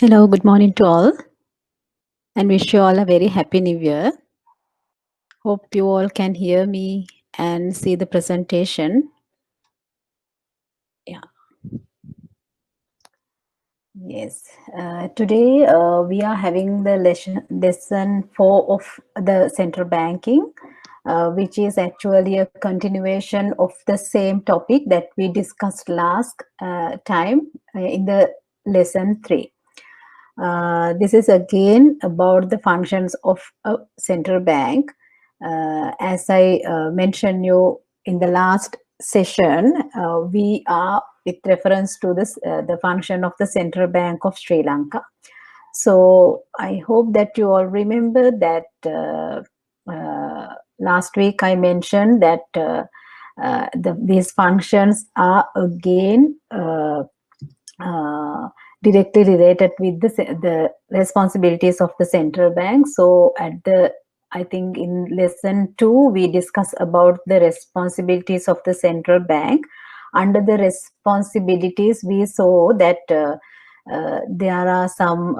Hello, good morning to all, and wish you all a very happy new year. Hope you all can hear me and see the presentation. Yeah, yes. Today we are having the lesson 4 of the central banking, which is actually a continuation of the same topic that we discussed last time in the lesson 3. This is again about the functions of a central bank. As I mentioned you in the last session, we are with reference to this the function of the Central Bank of Sri Lanka. So I hope that you all remember that last week I mentioned that these functions are again directly related with the responsibilities of the central bank. So I think in lesson 2 we discuss about the responsibilities of the central bank. Under the responsibilities, we saw that there are some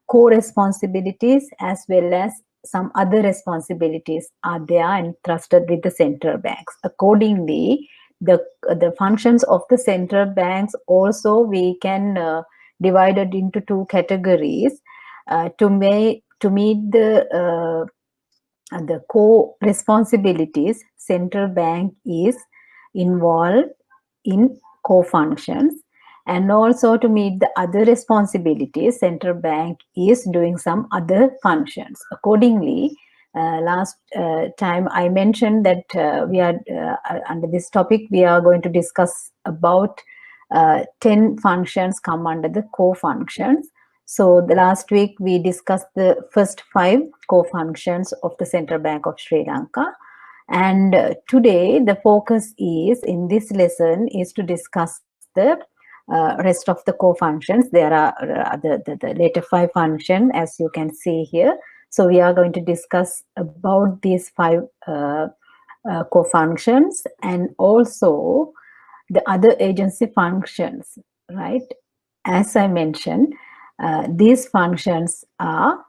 co-responsibilities as well as some other responsibilities are there and trusted with the central banks. Accordingly, the functions of the central banks also we can divide it into two categories to meet the co-responsibilities. Central bank is involved in co-functions, and also to meet the other responsibilities, central bank is doing some other functions. Accordingly, last time I mentioned that we are under this topic we are going to discuss about 10 functions come under the co-functions. So the last week we discussed the first 5 co-functions of the Central Bank of Sri Lanka. And today the focus is in this lesson is to discuss the rest of the co-functions. There are the later 5 functions as you can see here. So we are going to discuss about these 5 co-functions and also the other agency functions, right? As I mentioned, these functions are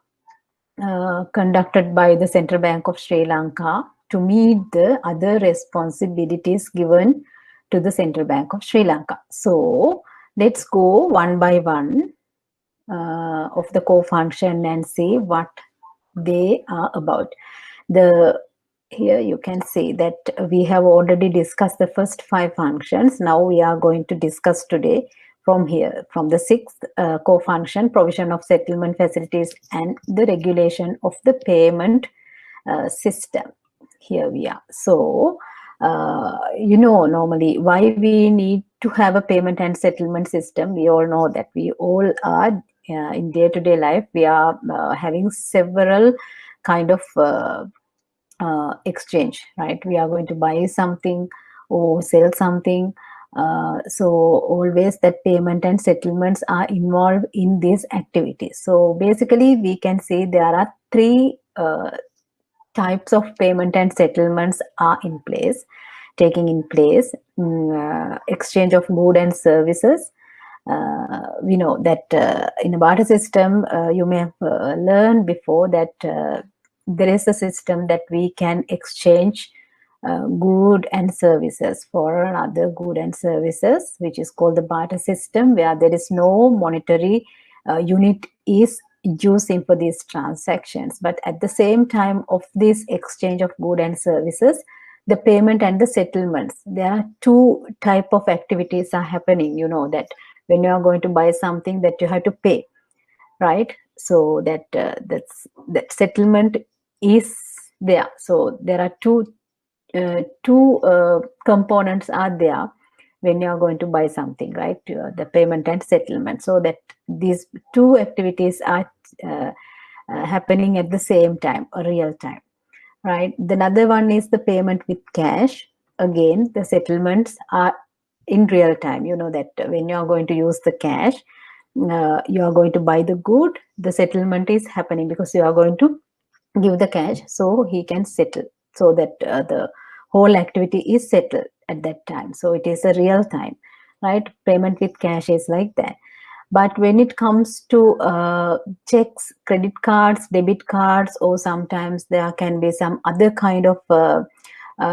conducted by the Central Bank of Sri Lanka to meet the other responsibilities given to the Central Bank of Sri Lanka. So let's go one by one of the co-function and see what they are about. Here you can see that we have already discussed the first 5 functions. Now we are going to discuss today from here, from the 6th co-function, provision of settlement facilities and the regulation of the payment system. Here we are. So, normally why we need to have a payment and settlement system. We all know that we all are in day-to-day life, we are having several kind of exchange, right? We are going to buy something or sell something. So always that payment and settlements are involved in these activities. So basically we can say there are 3 types of payment and settlements are taking in place. Exchange of goods and services. We know that in a barter system, you may have learned before that there is a system that we can exchange good and services for another good and services, which is called the barter system, where there is no monetary unit is using for these transactions. But at the same time of this exchange of good and services, the payment and the settlements, there are 2 type of activities are happening. You know that when you are going to buy something that you have to pay, right? So that settlement is there. So there are two components are there when you are going to buy something, right? The payment and settlement. So that these 2 activities are happening at the same time, or real time, right? The other one is the payment with cash. Again, the settlements are in real time. You know that when you are going to use the cash, you are going to buy the good, the settlement is happening because you are going to give the cash so he can settle, so that the whole activity is settled at that time. So it is a real time, right? Payment with cash is like that. But when it comes to checks, credit cards, debit cards, or sometimes there can be some other kind of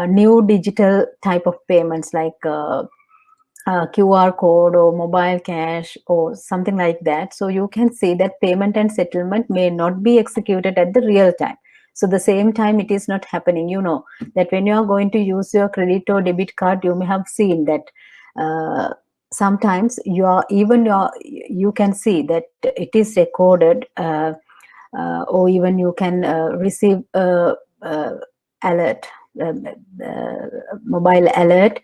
new digital type of payments like QR code or mobile cash or something like that. So you can see that payment and settlement may not be executed at the real time. So the same time it is not happening. You know that when you are going to use your credit or debit card, you may have seen that sometimes you can see that it is recorded, or even you can receive alert, mobile alert,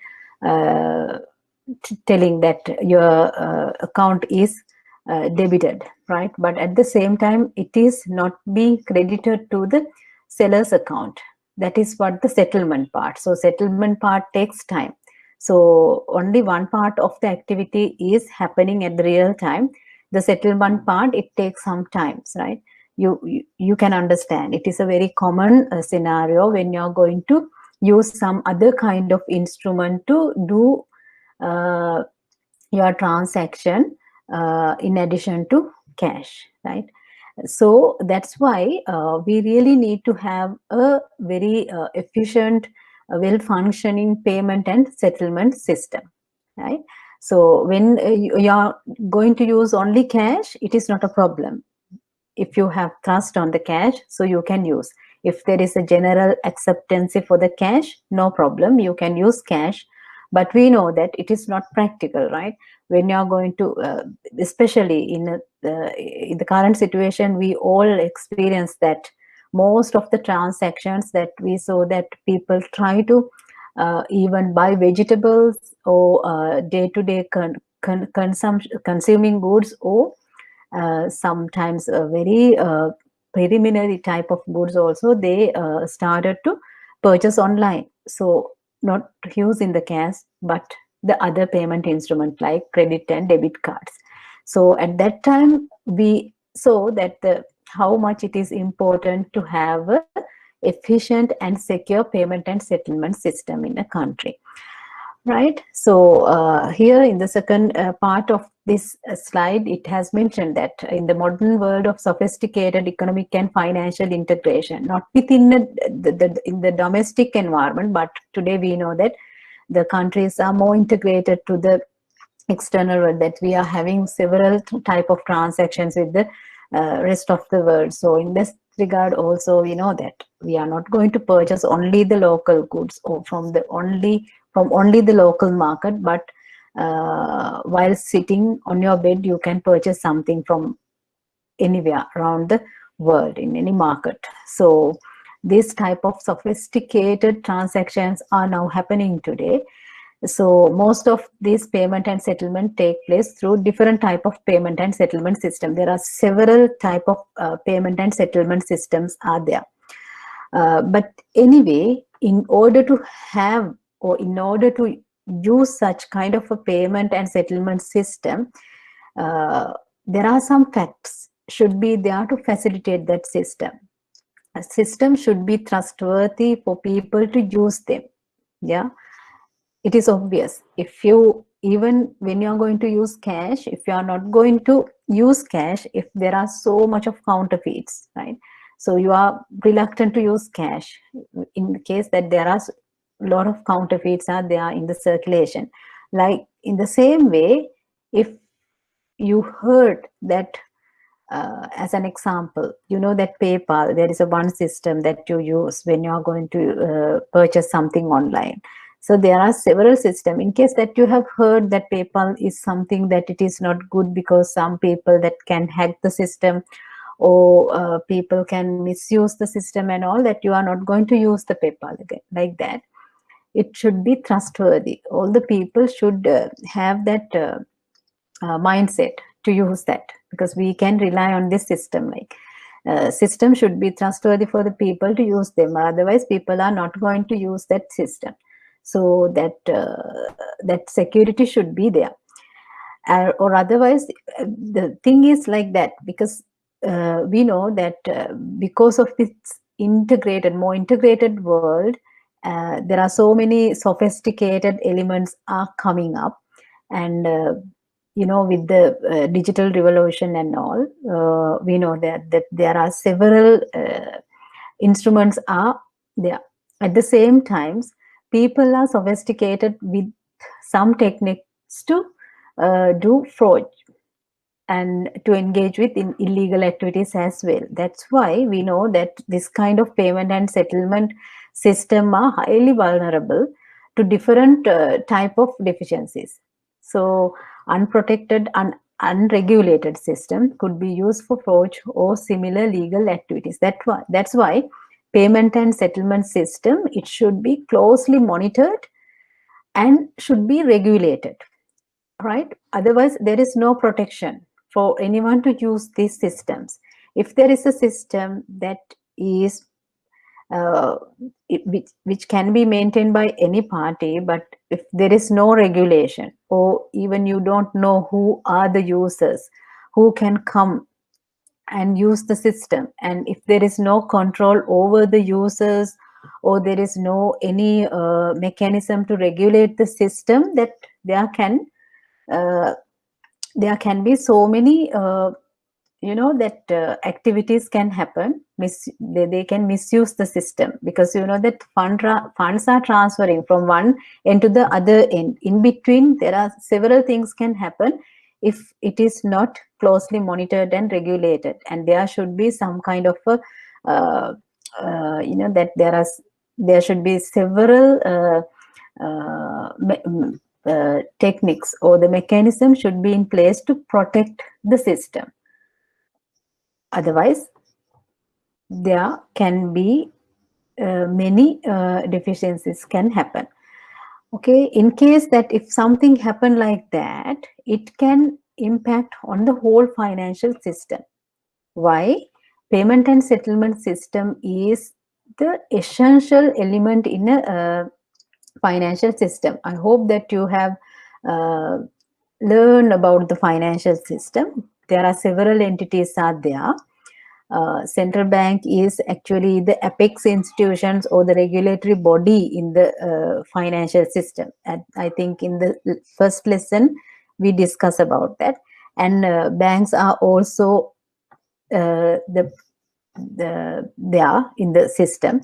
telling that your account is debited, right? But at the same time it is not being credited to the seller's account. That is what the settlement part. So settlement part takes time. So only one part of the activity is happening at the real time. The settlement part, it takes some times, right? You can understand it is a very common scenario when you're going to use some other kind of instrument to do your transaction in addition to cash, right? So that's why we really need to have a very efficient, well-functioning payment and settlement system, right? So when you are going to use only cash, it is not a problem. If you have trust on the cash, so you can use. If there is a general acceptance for the cash, no problem, you can use cash. But we know that it is not practical, right? When you are going to especially in the current situation, we all experience that most of the transactions that we saw, that people try to even buy vegetables or day-to-day consuming goods, or sometimes a very preliminary type of goods also, they started to purchase online. So not using the cash, but the other payment instrument like credit and debit cards. So at that time we saw that how much it is important to have a efficient and secure payment and settlement system in a country. Right. So here in the second part of this slide, it has mentioned that in the modern world of sophisticated economic and financial integration, not within in the domestic environment, but today we know that the countries are more integrated to the external world, that we are having several type of transactions with the rest of the world. So in this regard also, we know that we are not going to purchase only the local goods or from only the local market, but while sitting on your bed, you can purchase something from anywhere around the world in any market. So this type of sophisticated transactions are now happening today. So most of these payment and settlement take place through different type of payment and settlement system. There are several type of payment and settlement systems are there. But anyway, in order to have, or in order to use such kind of a payment and settlement system, there are some facts should be there to facilitate that system. A system should be trustworthy for people to use them. Yeah, it is obvious. If you, even when you are going to use cash, if you are not going to use cash, if there are so much of counterfeits, right? So you are reluctant to use cash in the case that there are a lot of counterfeits are there in the circulation. Like in the same way, if you heard that as an example, you know that PayPal, there is a one system that you use when you are going to purchase something online. So there are several systems. In case that you have heard that PayPal is something that it is not good because some people that can hack the system, or people can misuse the system and all, that you are not going to use the PayPal again like that. It should be trustworthy. All the people should have that mindset to use that, because we can rely on this system. Like system should be trustworthy for the people to use them, otherwise people are not going to use that system. So that that security should be there, or otherwise the thing is like that, because we know that because of this more integrated world, there are so many sophisticated elements are coming up, and with the digital revolution and all, we know that there are several instruments are there. At the same times, people are sophisticated with some techniques to do fraud and to engage with illegal activities as well. That's why we know that this kind of payment and settlement system are highly vulnerable to different type of deficiencies. So unprotected and unregulated system could be used for fraud or similar legal activities. That's why payment and settlement system, it should be closely monitored and should be regulated, right? Otherwise, there is no protection for anyone to use these systems. If there is a system that is which can be maintained by any party, but if there is no regulation, or even you don't know who are the users who can come and use the system, and if there is no control over the users, or there is no any mechanism to regulate the system, that there can be so many that activities can happen. They can misuse the system, because that funds are transferring from one end to the other end. In between, there are several things can happen if it is not closely monitored and regulated. And there should be some kind of a that there should be several techniques, or the mechanism should be in place to protect the system. Otherwise, there can be many deficiencies can happen. Okay, in case that if something happen like that, it can impact on the whole financial system. Why? Payment and settlement system is the essential element in a financial system. I hope that you have learned about the financial system. There are several entities are there. Central bank is actually the apex institutions or the regulatory body in the financial system. And I think in the first lesson we discuss about that. And banks are also they are in the system.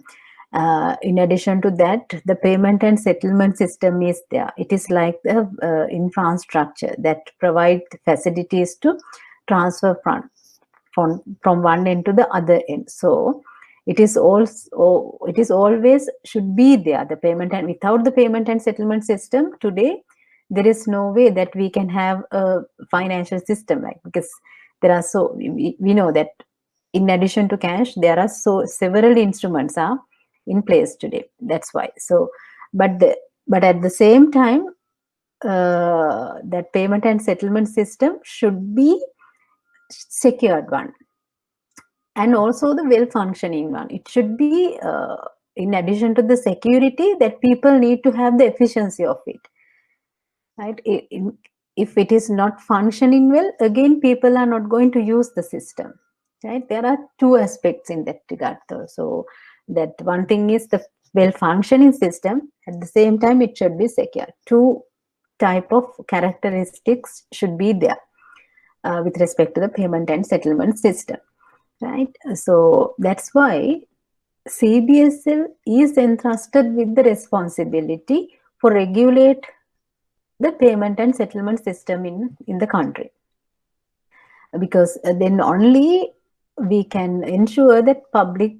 In addition to that, the payment and settlement system is there. It is like the infrastructure that provides facilities to transfer funds from one end to the other end. So it is always should be there, the payment. And without the payment and settlement system today, there is no way that we can have a financial system, like, because there are we know that in addition to cash, there are several instruments are in place today. That's why. So but at the same time, that payment and settlement system should be secured one, and also the well functioning one. It should be in addition to the security, that people need to have the efficiency of it, right? If it is not functioning well, again people are not going to use the system, right? There are two aspects in that regard though. So that one thing is the well functioning system, at the same time it should be secure. Two type of characteristics should be there with respect to the payment and settlement system, right? So that's why CBSL is entrusted with the responsibility for regulate the payment and settlement system in the country, because then only we can ensure that public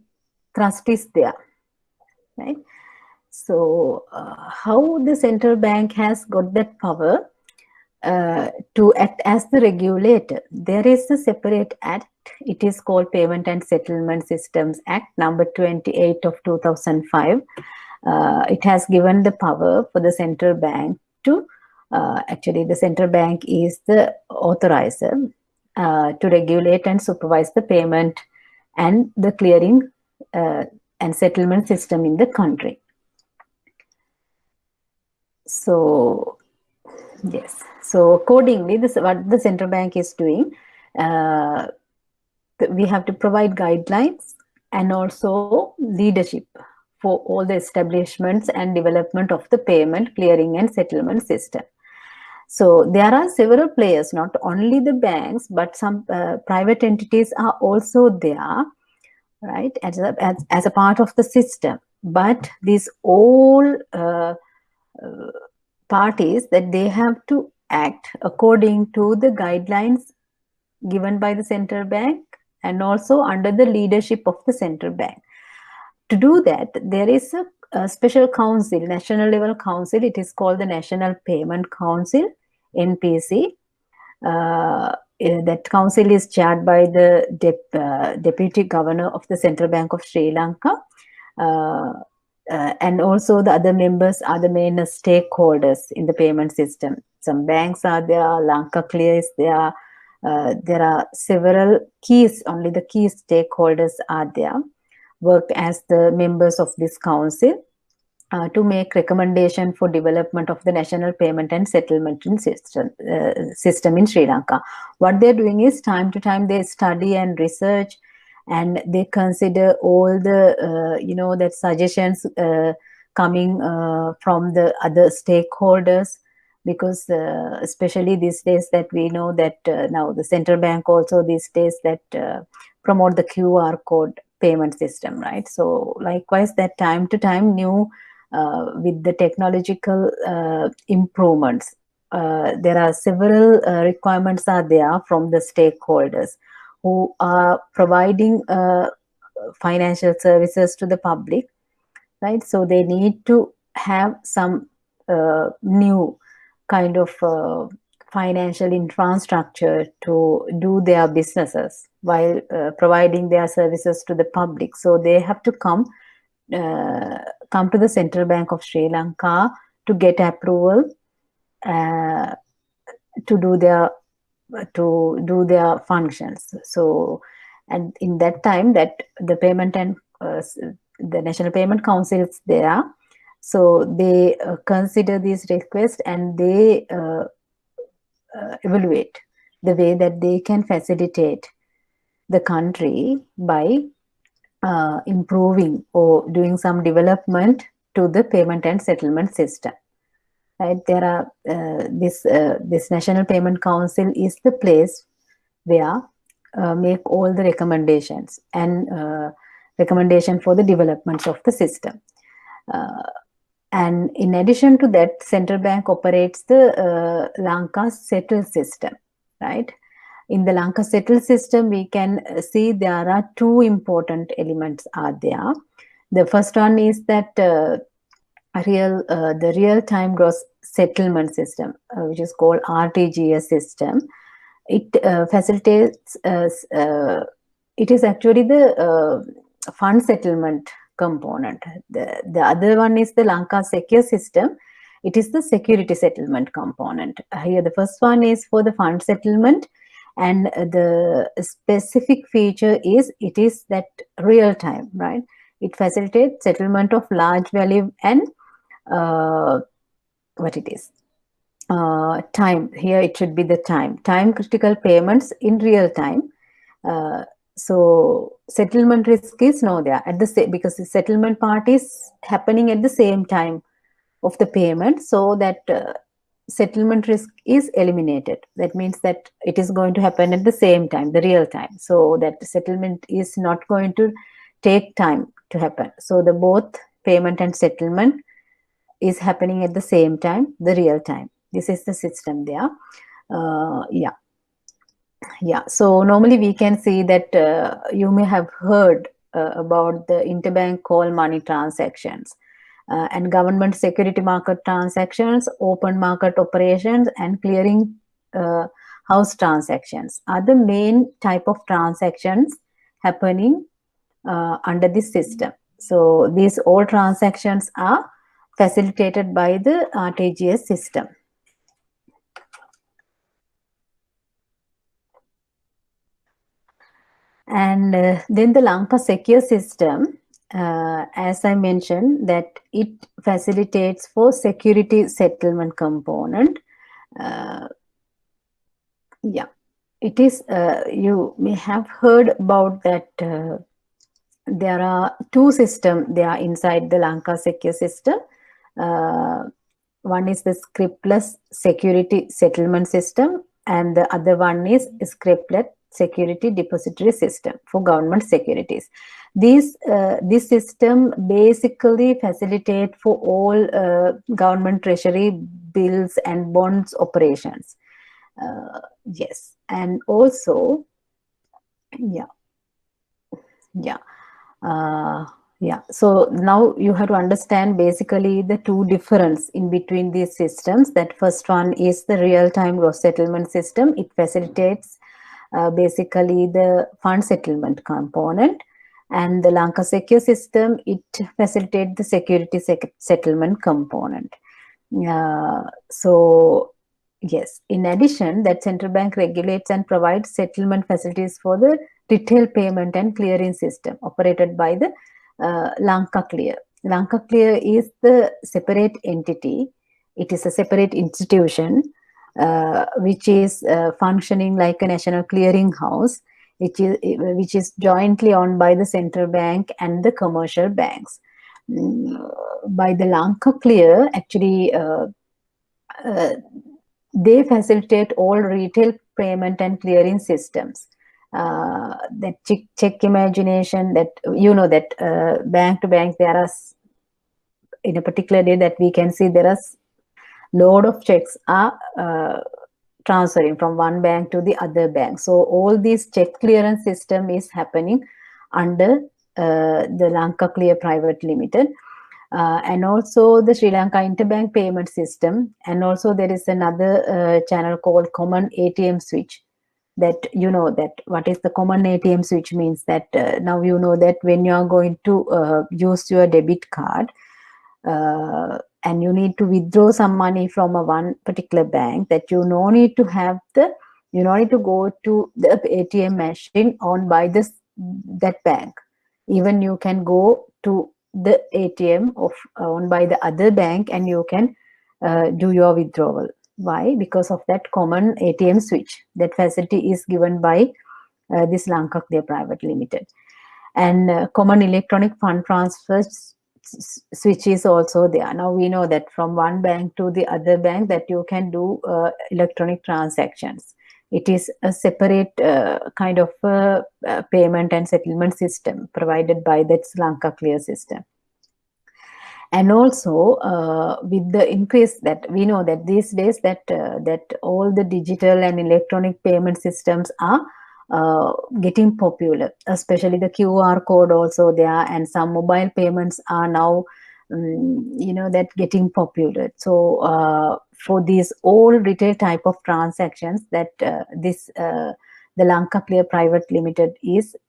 trust is there, right? So how the central bank has got that power to act as the regulator? There is a separate act. It is called Payment and Settlement Systems Act number 28 of 2005. It has given the power for the central bank to actually the central bank is the authorizer to regulate and supervise the payment and the clearing and settlement system in the country. So yes, so accordingly, this what the central bank is doing. We have to provide guidelines and also leadership for all the establishments and development of the payment, clearing and settlement system. So there are several players, not only the banks, but some private entities are also there, right, as a part of the system. But these all parties, that they have to act according to the guidelines given by the central bank and also under the leadership of the central bank. To do that, there is a special council, national level council. It is called the National Payment Council, NPC. That council is chaired by the Deputy Governor of the Central Bank of Sri Lanka. And also the other members are the main stakeholders in the payment system. Some banks are there, Lanka Clear is there. There are several keys, only the key stakeholders are there, work as the members of this council to make recommendation for development of the national payment and settlement system in Sri Lanka. What they're doing is, time to time they study and research, and they consider all the that suggestions coming from the other stakeholders, because especially these days that we know that now the central bank also these days that promote the QR code payment system, right? So likewise, that time to time new with the technological improvements, there are several requirements are there from the stakeholders who are providing financial services to the public, right? So they need to have some new kind of financial infrastructure to do their businesses while providing their services to the public. So they have to come to the Central Bank of Sri Lanka to get approval to do their functions. So, and in that time that the payment and the National Payment Council is there, so they consider these requests and they evaluate the way that they can facilitate the country by improving or doing some development to the payment and settlement system. Right? There are this National Payment Council is the place where make all the recommendations and recommendation for the developments of the system. And in addition to that, central bank operates the Lanka Settle system, right? In the Lanka Settle system, we can see there are two important elements are there. The first one is that the real-time gross settlement system, which is called RTGS system. It facilitates, it is actually the fund settlement component. The other one is the Lanka Secure system. It is the security settlement component. Here, the first one is for the fund settlement, and the specific feature is it is that real time, right? It facilitates settlement of large value and what it is time. Here it should be the time critical payments in real time. So settlement risk is no there at the because the settlement part is happening at the same time of the payment, so that settlement risk is eliminated. That means that it is going to happen at the same time, the real time, so that settlement is not going to take time to happen. So the both payment and settlement is happening at the same time, the real time. This is the system there. Yeah, so normally we can see that you may have heard about the interbank call money transactions and government security market transactions, open market operations, and clearing house transactions are the main type of transactions happening under this system. So these all transactions are facilitated by the RTGS system. And then the Lanka Secure system, as I mentioned, that it facilitates for security settlement component. Yeah, it is, you may have heard about that there are two systems there inside the Lanka Secure system. one is the scriptless security settlement system, and the other one is scriptless security depository system for government securities. This system basically facilitate for all government treasury bills and bonds operations. Yes, and also, yeah, yeah. So now you have to understand basically the two difference in between these systems. That first one is the real-time gross settlement system. It facilitates basically the fund settlement component, and the Lanka Secure system, it facilitates the security settlement component. So yes, in addition, that central bank regulates and provides settlement facilities for the retail payment and clearing system operated by the Lanka Clear. Lanka Clear is the separate entity. It is a separate institution which is functioning like a national clearing house, which is jointly owned by the central bank and the commercial banks. By the Lanka Clear, actually, they facilitate all retail payment and clearing systems. That check imagination, that that bank to bank there are, in a particular day, that we can see there are load of checks are transferring from one bank to the other bank. So all these check clearance system is happening under the Lanka Clear Private Limited. And also the Sri Lanka Interbank Payment System. And also there is another channel called Common ATM Switch. That that what is the Common ATM Switch means, that now you know that when you are going to use your debit card and you need to withdraw some money from a one particular bank, that you no need to go to the ATM machine owned by that bank. Even you can go to the ATM owned by the other bank and you can do your withdrawal. Why? Because of that common ATM switch. That facility is given by this Lanka Clear Private Limited. And common electronic fund transfer switch is also there. Now we know that from one bank to the other bank that you can do electronic transactions. It is a separate kind of payment and settlement system provided by that Lanka Clear system. And also with the increase that we know that these days that all the digital and electronic payment systems are getting popular, especially the QR code also there, and some mobile payments are now that getting popular. So for these all retail type of transactions, that the Lanka Clear Private Limited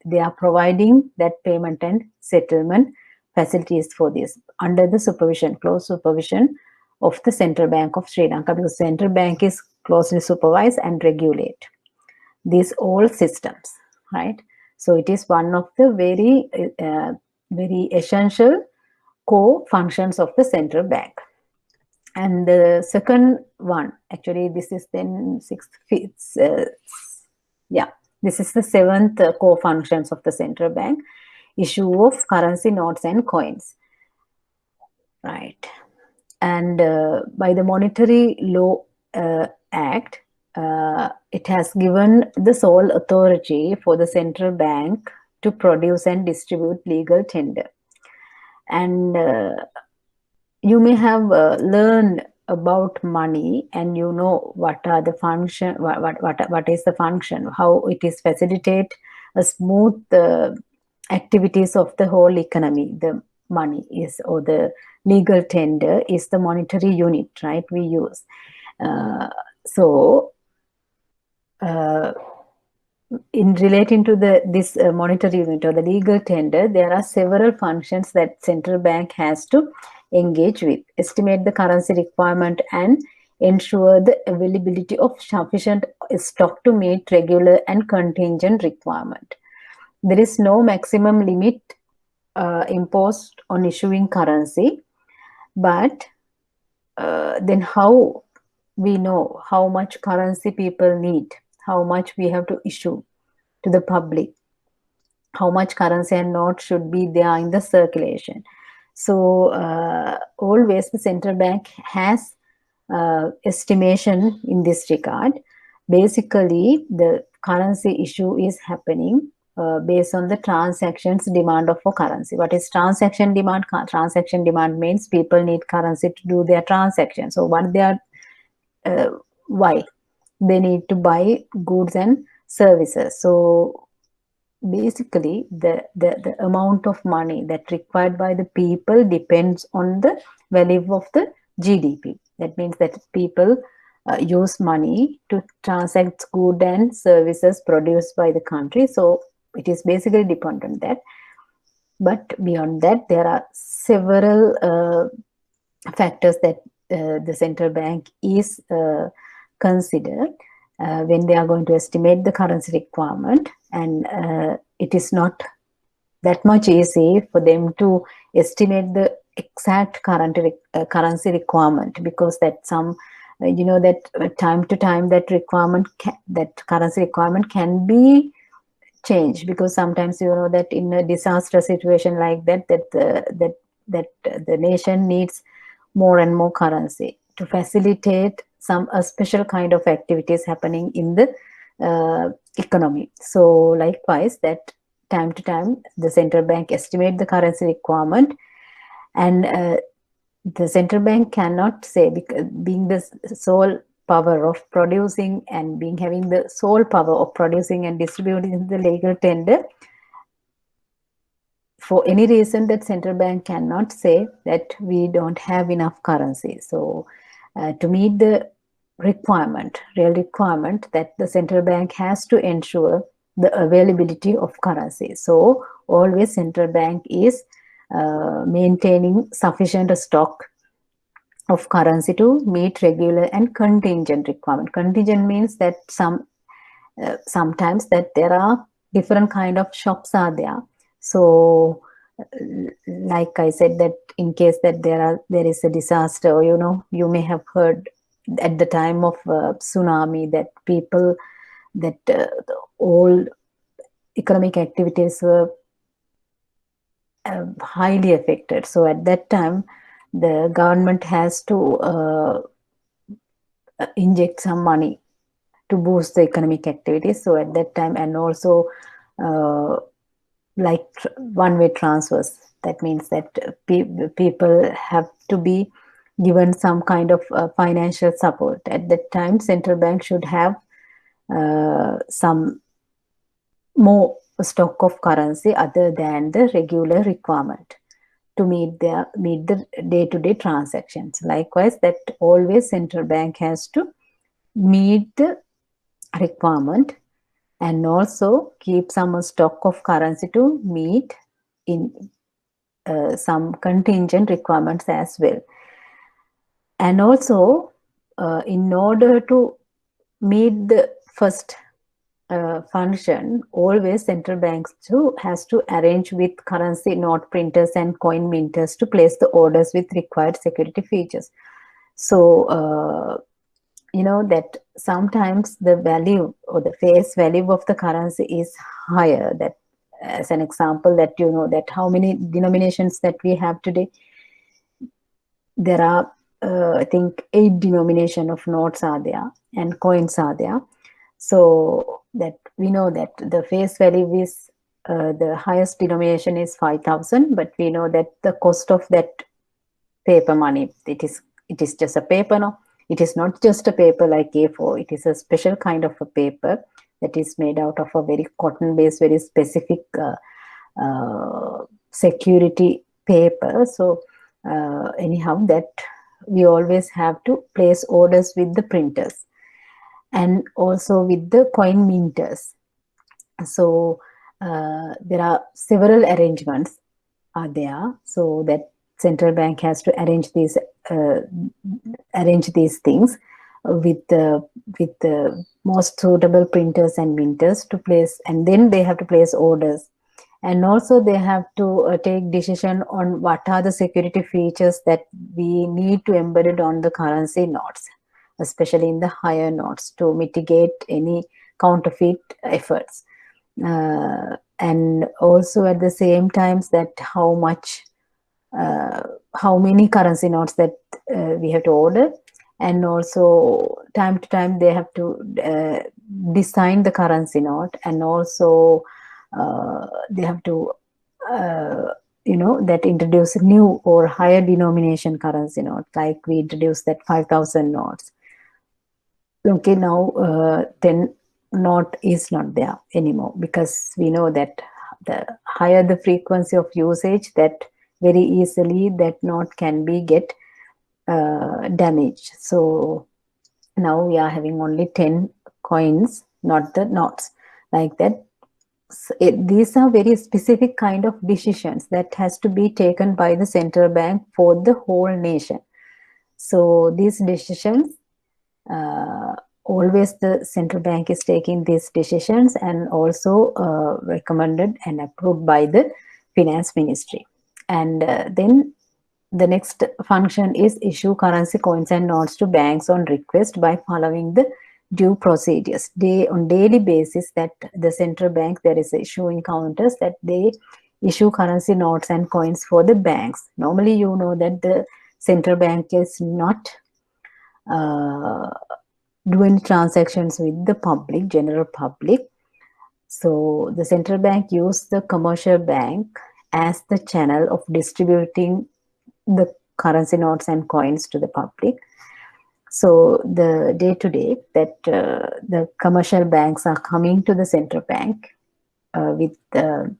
they are providing that payment and settlement facilities for this under the close supervision of the Central Bank of Sri Lanka, because Central Bank is closely supervise and regulate these all systems, right? So it is one of the very essential core functions of the central bank. And the second one, actually, this is then this is the seventh core functions of the central bank: issue of currency notes and coins, right? And by the Monetary Law Act, it has given the sole authority for the central bank to produce and distribute legal tender. And you may have learned about money, and you know what are the function, what is the function, how it is facilitate a smooth activities of the whole economy. The money is, or the legal tender is, the monetary unit, right? We use. In relating to this monetary unit or the legal tender, there are several functions that central bank has to engage with: estimate the currency requirement and ensure the availability of sufficient stock to meet regular and contingent requirement. There is no maximum limit imposed on issuing currency, but then how we know how much currency people need, how much we have to issue to the public, how much currency and notes should be there in the circulation. So always the central bank has estimation in this regard. Basically, the currency issue is happening based on the transactions demand of a currency. What is transaction demand? Transaction demand means people need currency to do their transactions. So what they are, why? They need to buy goods and services. So basically the amount of money that required by the people depends on the value of the GDP. That means that people use money to transact goods and services produced by the country. So it is basically dependent on that. But beyond that, there are several factors that the central bank is considered when they are going to estimate the currency requirement. And it is not that much easy for them to estimate the exact currency requirement, because that some that time to time that currency requirement can be changed, because sometimes that in a disaster situation like that the nation needs more and more currency to facilitate some special kind of activities happening in the economy. So likewise, that time to time the central bank estimate the currency requirement, and the central bank cannot say, because being the sole power of producing and having the sole power of producing and distributing the legal tender, for any reason that central bank cannot say that we don't have enough currency. So to meet the real requirement, that the central bank has to ensure the availability of currency. So always central bank is maintaining sufficient stock of currency to meet regular and contingent requirement. Contingent means that sometimes that there are different kind of shocks are there. So like I said, that in case that there is a disaster, you may have heard at the time of tsunami that people, that all economic activities were highly affected. So at that time, the government has to inject some money to boost the economic activities. So at that time, and also like one-way transfers, that means that people have to be given some kind of financial support. At that time, central bank should have some more stock of currency other than the regular requirement to meet the day-to-day transactions. Likewise, that always central bank has to meet the requirement and also keep some stock of currency to meet in some contingent requirements as well. And also, in order to meet the first function, always central banks has to arrange with currency note printers and coin minters to place the orders with required security features. So that sometimes the value or the face value of the currency is higher. That, as an example, that that how many denominations that we have today, there are I think 8 denomination of notes are there and coins are there. So that we know that the face value is the highest denomination is 5,000, but we know that the cost of that paper money, it is just a paper, no? It is not just a paper like A4. It is a special kind of a paper that is made out of a very cotton-based, very specific security paper. So anyhow, that we always have to place orders with the printers and also with the coin minters. So there are several arrangements are there, so that central bank has to arrange these things with the most suitable printers and minters to place, and then they have to place orders. And also they have to take decision on what are the security features that we need to embed it on the currency notes, especially in the higher notes, to mitigate any counterfeit efforts. And also at the same times, that how many currency notes that we have to order, and also time to time they have to design the currency note, and also they have to that introduce new or higher denomination currency note, like we introduced that 5,000 notes. Okay, now 10 note is not there anymore, because we know that the higher the frequency of usage, that very easily that note can be get damaged. So now we are having only 10 coins, not the notes, like that. These are very specific kind of decisions that has to be taken by the central bank for the whole nation. So these decisions, always the central bank is taking these decisions, and also recommended and approved by the finance ministry. And then the next function is issue currency coins and notes to banks on request by following the due procedures. On daily basis, that the central bank, there is issuing counters that they issue currency notes and coins for the banks. Normally, you know that the central bank is not doing transactions with the public, general public. So the central bank used the commercial bank as the channel of distributing the currency notes and coins to the public. So the day to day that the commercial banks are coming to the central bank with the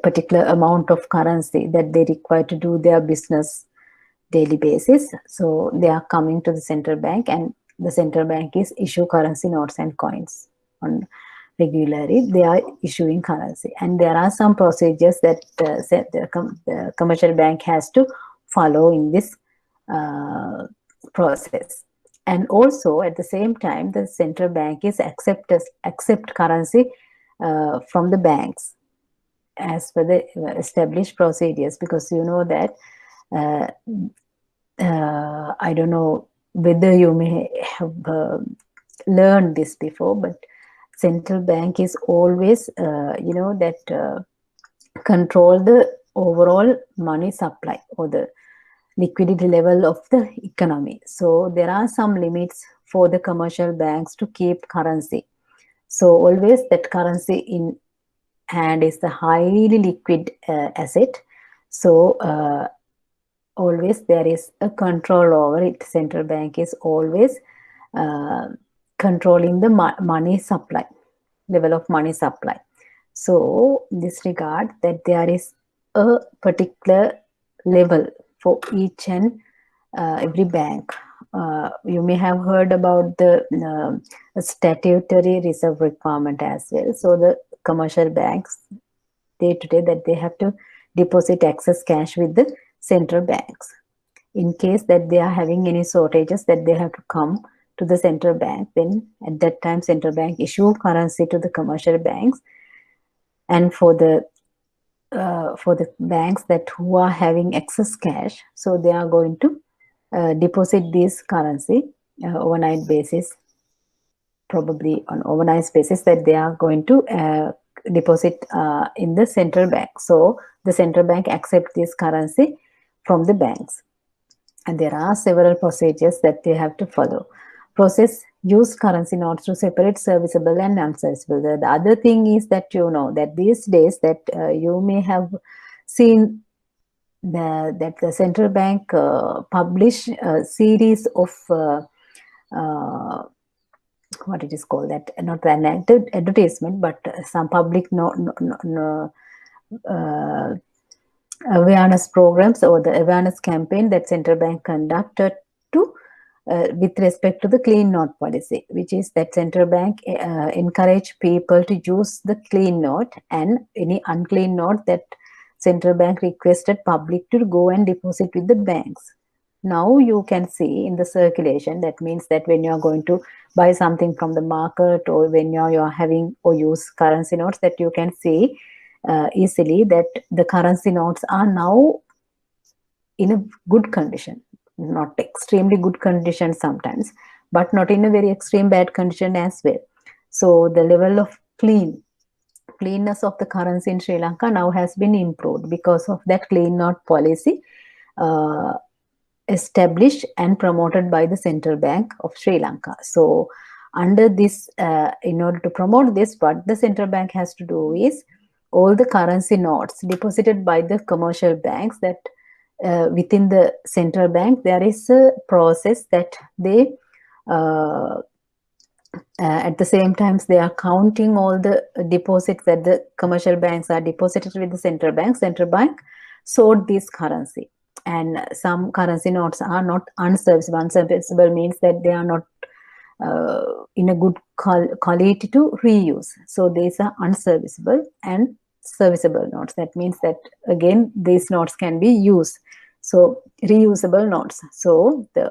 particular amount of currency that they require to do their business daily basis. So they are coming to the central bank, and the central bank is issue currency notes and coins on regularly. They are issuing currency, and there are some procedures that the commercial bank has to follow in this process. And also at the same time, the central bank is accept currency from the banks as per the established procedures, because you know that I don't know whether you may have learned this before, but central bank is always control the overall money supply or the liquidity level of the economy. So there are some limits for the commercial banks to keep currency. So always that currency in hand is the highly liquid asset. So always there is a control over it. Central bank is always controlling the money supply, level of money supply. So in this regard, that there is a particular level for each and every bank. You may have heard about the statutory reserve requirement as well. So the commercial banks, day to day, that they have to deposit excess cash with the central banks. In case that they are having any shortages, that they have to come to the central bank, then at that time central bank issue currency to the commercial banks. And for the banks that who are having excess cash, so they are going to deposit this currency overnight basis, probably on overnight basis, that they are going to deposit in the central bank. So the central bank accept this currency from the banks, and there are several procedures that they have to follow. Process use currency notes to separate serviceable and non-serviceable. The other thing is that you know that these days that you may have seen that the central bank publish a series of what it is called, that not an advertisement, but some public awareness programs or the awareness campaign that central bank conducted to with respect to the clean note policy, which is that central bank encourage people to use the clean note, and any unclean note that central bank requested public to go and deposit with the banks. Now you can see in the circulation, that means that when you are going to buy something from the market, or when you are having or use currency notes, that you can see easily that the currency notes are now in a good condition, not extremely good condition sometimes, but not in a very extreme bad condition as well. So the level of cleanness of the currency in Sri Lanka now has been improved because of that clean note policy established and promoted by the Central Bank of Sri Lanka. So under this, in order to promote this, what the Central Bank has to do is all the currency notes deposited by the commercial banks, that within the Central Bank, there is a process that they at the same time they are counting all the deposits that the commercial banks are deposited with the Central Bank. Central Bank sort this currency, and some currency notes are not unserviceable. Unserviceable means that they are not in a good quality to reuse. So these are unserviceable and serviceable notes. That means that again these notes can be used. So reusable notes. So the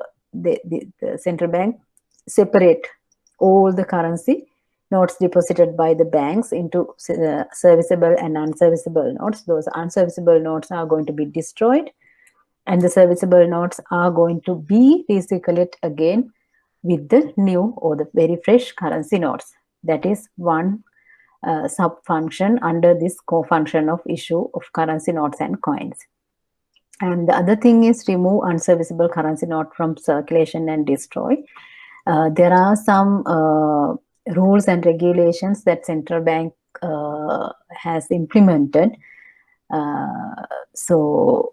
Central Bank separate all the currency notes deposited by the banks into serviceable and unserviceable notes. Those unserviceable notes are going to be destroyed, and the serviceable notes are going to be recirculated again with the new or the very fresh currency notes. That is one sub-function under this co-function of issue of currency notes and coins. And the other thing is remove unserviceable currency note from circulation and destroy. There are some rules and regulations that Central Bank has implemented. So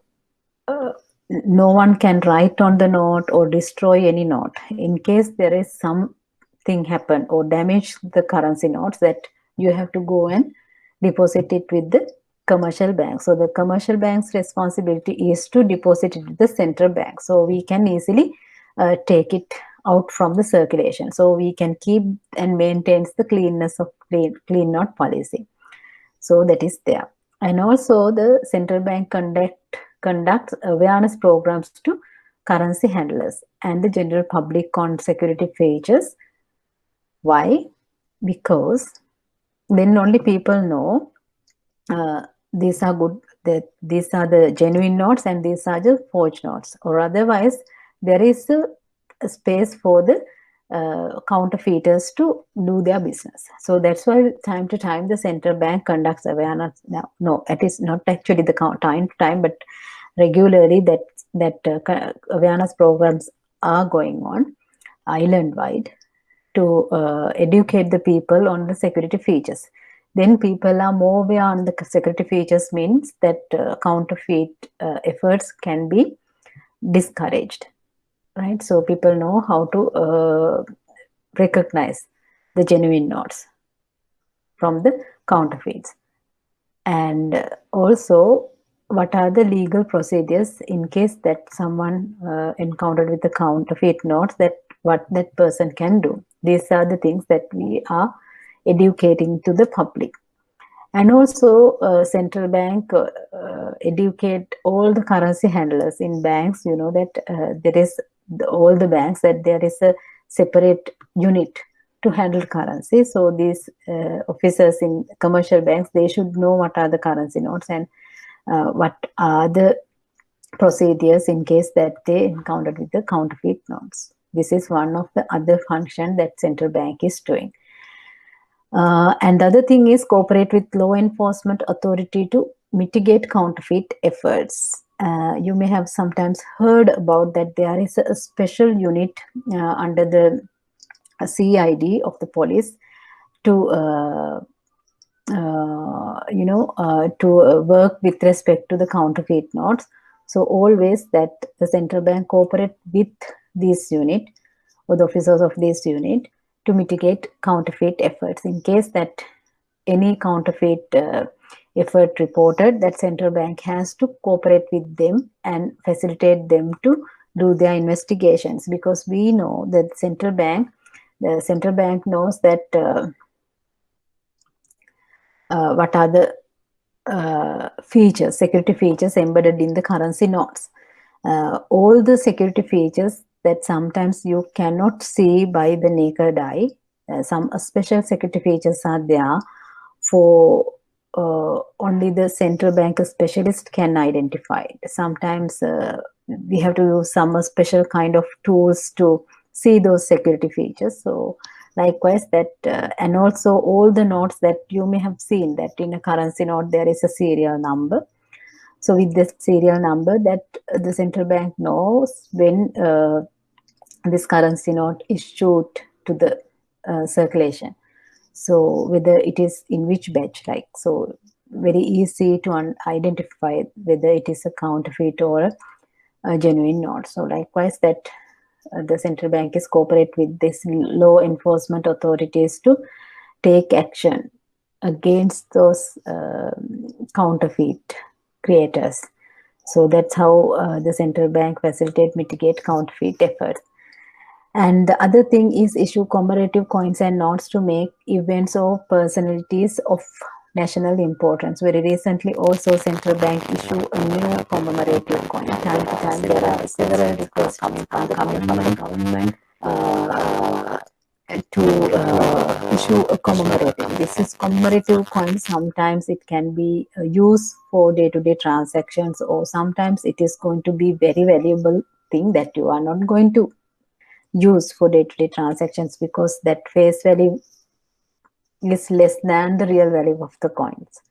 no one can write on the note or destroy any note. In case there is something happen or damage the currency notes, that you have to go and deposit it with the commercial bank. So the commercial bank's responsibility is to deposit it with the Central Bank. So we can easily take it out from the circulation. So we can keep and maintains the cleanness of clean note policy. So that is there. And also the Central Bank conducts awareness programs to currency handlers and the general public on security features. Why? Because then only people know these are good, that these are the genuine notes and these are the forged notes, or otherwise there is a space for the counterfeiters to do their business. So that's why time to time the Central Bank conducts awareness. No, it is not actually the time to time, but regularly that awareness programs are going on island-wide to educate the people on the security features. Then people are more aware on the security features, means that counterfeit efforts can be discouraged, right? So people know how to recognize the genuine notes from the counterfeits. And also, what are the legal procedures in case that someone encountered with the counterfeit notes, that what that person can do. These are the things that we are educating to the public. And also Central Bank educate all the currency handlers in banks, you know, that there is all the banks, that there is a separate unit to handle currency. So these officers in commercial banks, they should know what are the currency notes and what are the procedures in case that they encountered with the counterfeit notes. This is one of the other function that Central Bank is doing. And the other thing is cooperate with law enforcement authority to mitigate counterfeit efforts. You may have sometimes heard about that there is a special unit under the CID of the police to work with respect to the counterfeit notes. So always that the Central Bank cooperate with this unit or the officers of this unit to mitigate counterfeit efforts. In case that any counterfeit effort reported, that Central Bank has to cooperate with them and facilitate them to do their investigations, because we know that the Central Bank knows that what are the features, security features embedded in the currency notes. All the security features that sometimes you cannot see by the naked eye. Some special security features are there for only the Central Bank specialist can identify. Sometimes we have to use some special kind of tools to see those security features. So likewise that, and also all the notes that you may have seen that in a currency note there is a serial number. So with this serial number, that the central bank knows when this currency note issued to the circulation. So whether it is in which batch, like, so very easy to identify whether it is a counterfeit or a genuine note. So likewise, that the central bank is cooperate with this law enforcement authorities to take action against those counterfeit creators. So that's how the central bank facilitate, mitigate counterfeit efforts. And the other thing is issue commemorative coins and notes to make events or personalities of national importance. Very recently, also central bank issue a new commemorative coin. Time to time, there are several requests coming from the government to issue a commemorative. This is commemorative coin. Sometimes it can be used for day-to-day transactions, or sometimes it is going to be very valuable thing that you are not going to use for day-to-day transactions, because that face value is less than the real value of the coins.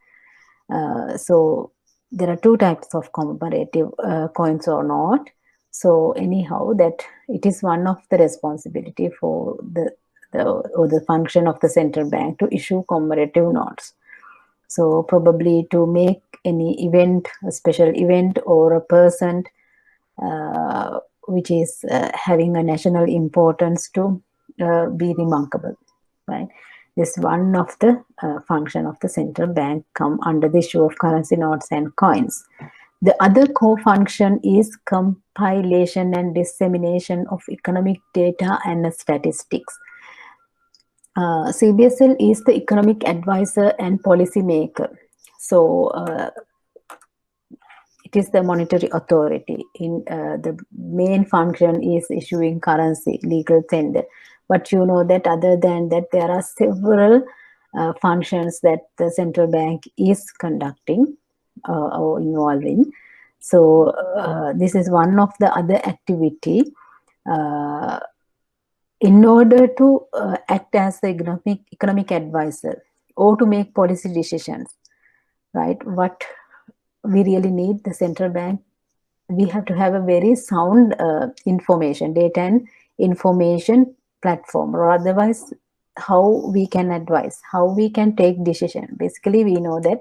So there are two types of commemorative coins or not. So anyhow, that it is one of the responsibility for the function of the central bank to issue commemorative notes. So probably to make any event, a special event or a person which is having a national importance to be remarkable, right? This one of the function of the central bank come under the issue of currency notes and coins. The other core function is compilation and dissemination of economic data and statistics. CBSL is the economic advisor and policy maker. So it is the monetary authority. In the main function is issuing currency, legal tender. But you know that other than that, there are several functions that the central bank is conducting or involved in. So this is one of the other activity in order to act as the economic advisor or to make policy decisions, right? What we really need the central bank, we have to have a very sound information, data and information platform, or otherwise how we can advise, how we can take decision. Basically, we know that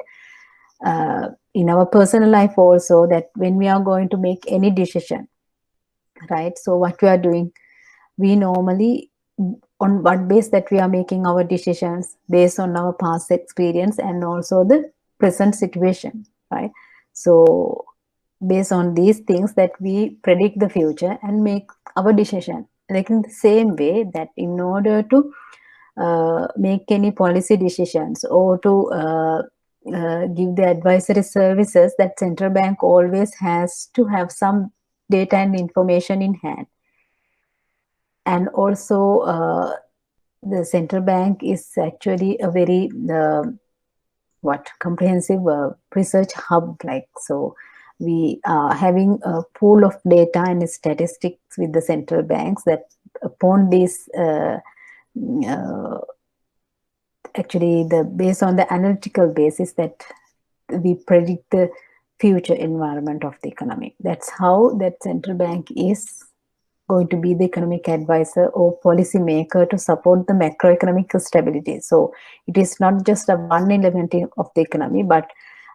in our personal life also, that when we are going to make any decision, right? So what we are doing, we normally, on what base that we are making our decisions, based on our past experience and also the present situation, right? So based on these things that we predict the future and make our decision. Like in the same way, that in order to make any policy decisions or to give the advisory services, that central bank always has to have some data and information in hand. And also the central bank is actually a very comprehensive research hub, like. So we are having a pool of data and statistics with the central banks, that upon this actually based on the analytical basis, that we predict the future environment of the economy. That's how that central bank is going to be the economic advisor or policy maker to support the macroeconomic stability. So it is not just a one element of the economy, but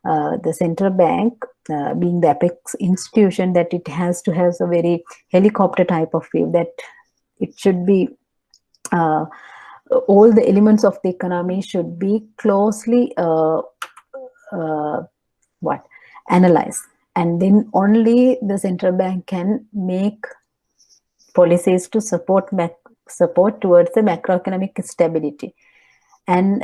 the central bank, being the apex institution, that it has to have a very helicopter type of view, that it should be all the elements of the economy should be closely analyzed, and then only the central bank can make policies to support towards the macroeconomic stability. And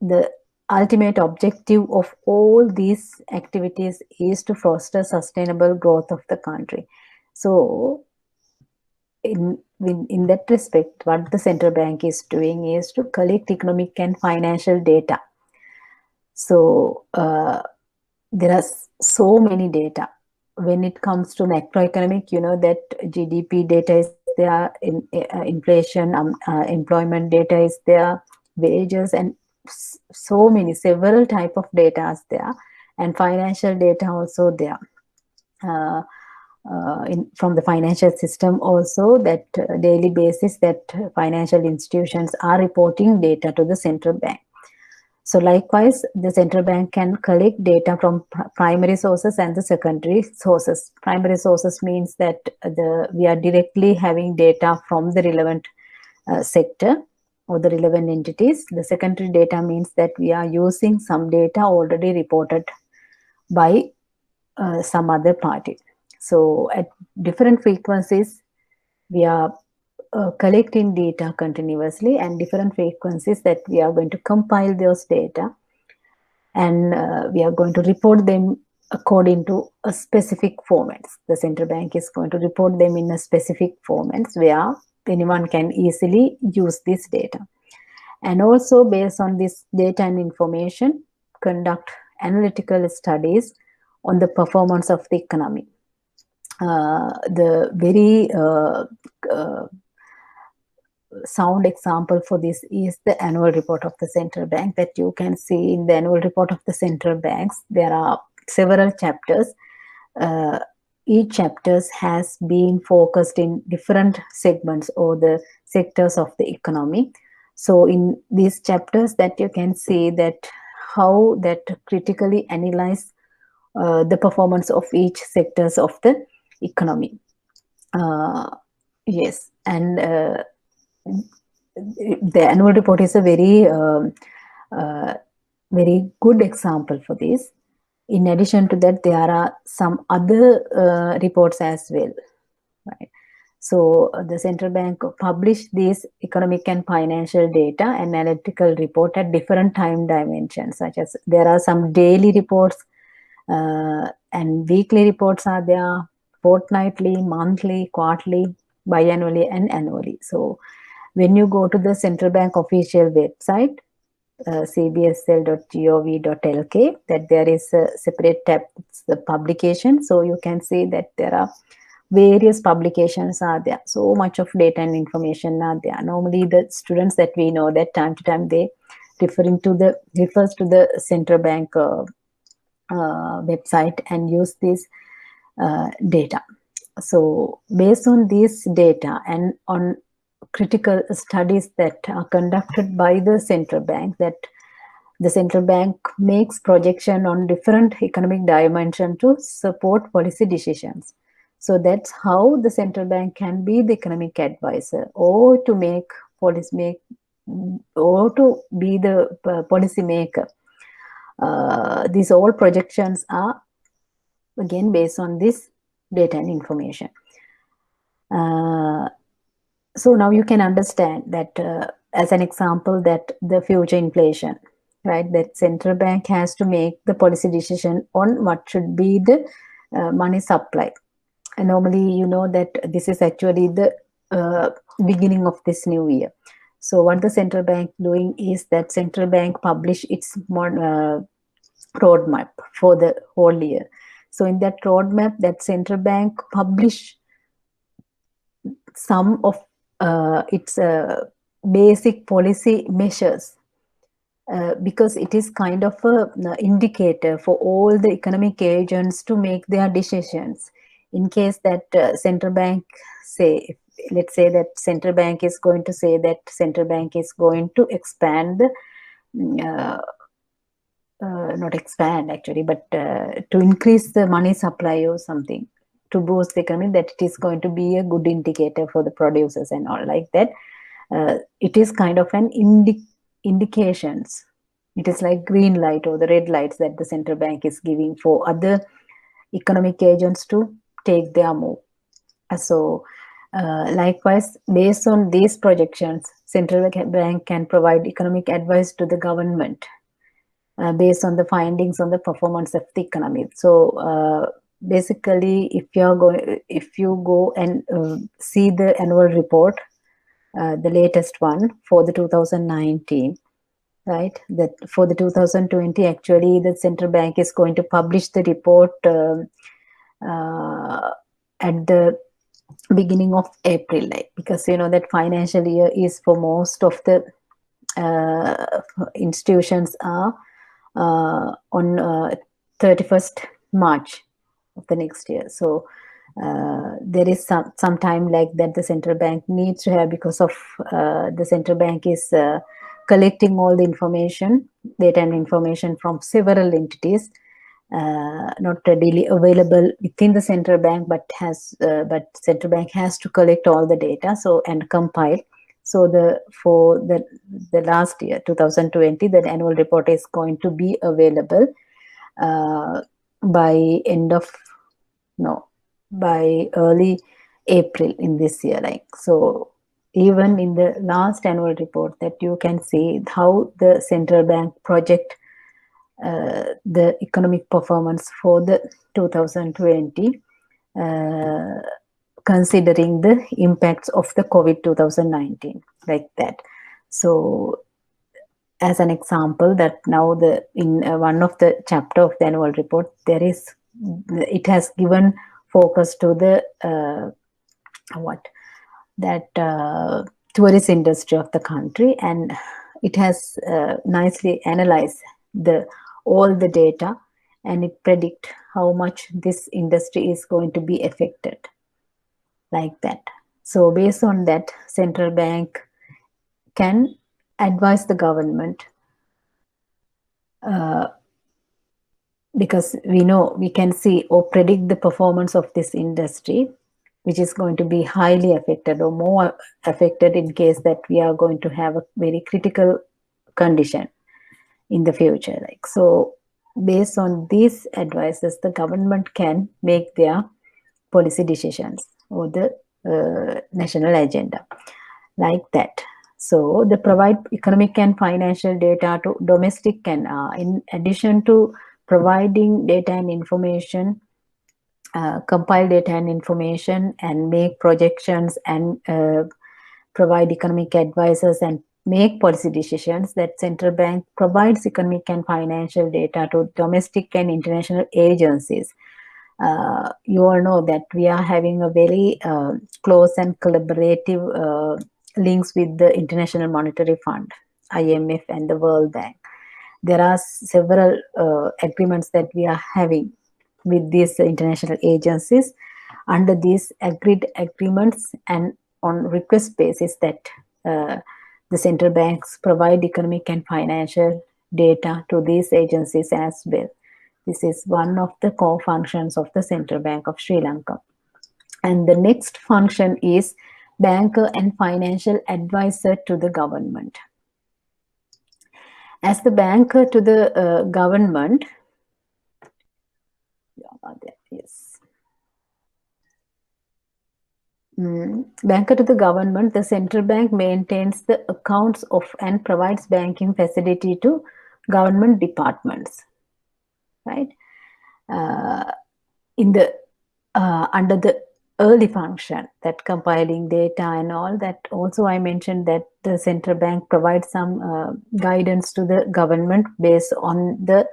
the ultimate objective of all these activities is to foster sustainable growth of the country. So in that respect, what the central bank is doing is to collect economic and financial data. So there are so many data. When it comes to macroeconomic, you know that GDP data is there, inflation, employment data is there, wages, and several type of data is there. and financial data also there. From the financial system also, that daily basis that financial institutions are reporting data to the central bank. So likewise, the central bank can collect data from primary sources and the secondary sources. Primary sources means that we are directly having data from the relevant sector or the relevant entities. The secondary data means that we are using some data already reported by some other party. So at different frequencies, we are collecting data continuously, and different frequencies that we are going to compile those data, and we are going to report them according to a specific formats. The central bank is going to report them in a specific formats where anyone can easily use this data. And also based on this data and information, conduct analytical studies on the performance of the economy. The very sound example for this is the annual report of the central bank, that you can see in the annual report of the central banks. There are several chapters. Each chapters has been focused in different segments or the sectors of the economy. So in these chapters that you can see that how that critically analyze the performance of each sectors of the economy. Yes, and the annual report is a very good example for this. In addition to that, there are some other reports as well, right? So the central bank published these economic and financial data and analytical report at different time dimensions, such as there are some daily reports and weekly reports are there, fortnightly, monthly, quarterly, biannually, and annually. So when you go to the central bank official website, cbsl.gov.lk, that there is a separate tab, it's the publication. So you can see that there are various publications are there. So much of data and information are there. Normally the students that we know, that time to time they refers to the central bank website and use this data. So based on this data and on critical studies that are conducted by the central bank, that the central bank makes projection on different economic dimension to support policy decisions. So that's how the central bank can be the economic advisor, or to make policy or to be the policy maker. These all projections are again based on this data and information. So now you can understand that as an example, that the future inflation, right, that central bank has to make the policy decision on what should be the money supply. And normally you know that this is actually the beginning of this new year. So what the central bank doing is that central bank publish its roadmap for the whole year. So in that roadmap, that central bank publish some of its basic policy measures, because it is kind of a indicator for all the economic agents to make their decisions. In case that central bank say, let's say that central bank is going to say that central bank is going to expand the not expand actually, but to increase the money supply or something to boost the economy, that it is going to be a good indicator for the producers and all like that. It is kind of an indications. It is like green light or the red lights that the central bank is giving for other economic agents to take their move. So likewise, based on these projections, central bank can provide economic advice to the government based on the findings on the performance of the economy. So basically, if you go and see the annual report, the latest one for the 2019, right? That for the 2020, actually, the central bank is going to publish the report at the beginning of April, like, because you know that financial year is for most of the institutions are on 31st March of the next year. So there is some time like that the central bank needs to have, because of the central bank is collecting all the information, data and information from several entities, not readily available within the central bank, but central bank has to collect all the data and compile. So for the last year 2020, the annual report is going to be available by by early April in this year. So even in the last annual report, that you can see how the central bank project the economic performance for the 2020, considering the impacts of the COVID 2019, like that. So as an example, that now in one of the chapter of the annual report, it has given focus to the tourist industry of the country, and it has nicely analyzed all the data, and it predict how much this industry is going to be affected, like that. So based on that, central bank can advise the government, because we can see or predict the performance of this industry, which is going to be highly affected or more affected in case that we are going to have a very critical condition in the future. So based on these advices, the government can make their policy decisions or the national agenda, like that. So they provide economic and financial data to domestic and in addition to providing data and information, compile data and information, and make projections, and provide economic advices and make policy decisions, that central bank provides economic and financial data to domestic and international agencies. You all know that we are having a very close and collaborative links with the International Monetary Fund, IMF, and the World Bank. There are several agreements that we are having with these international agencies. Under these agreed agreements and on request basis, that the central banks provide economic and financial data to these agencies as well. This is one of the core functions of the Central Bank of Sri Lanka. And the next function is banker and financial advisor to the government. As the banker to the government, banker to the government, the central bank maintains the accounts of and provides banking facility to government departments, right? Under the early function, that compiling data and all that, also I mentioned that the central bank provides some guidance to the government based on the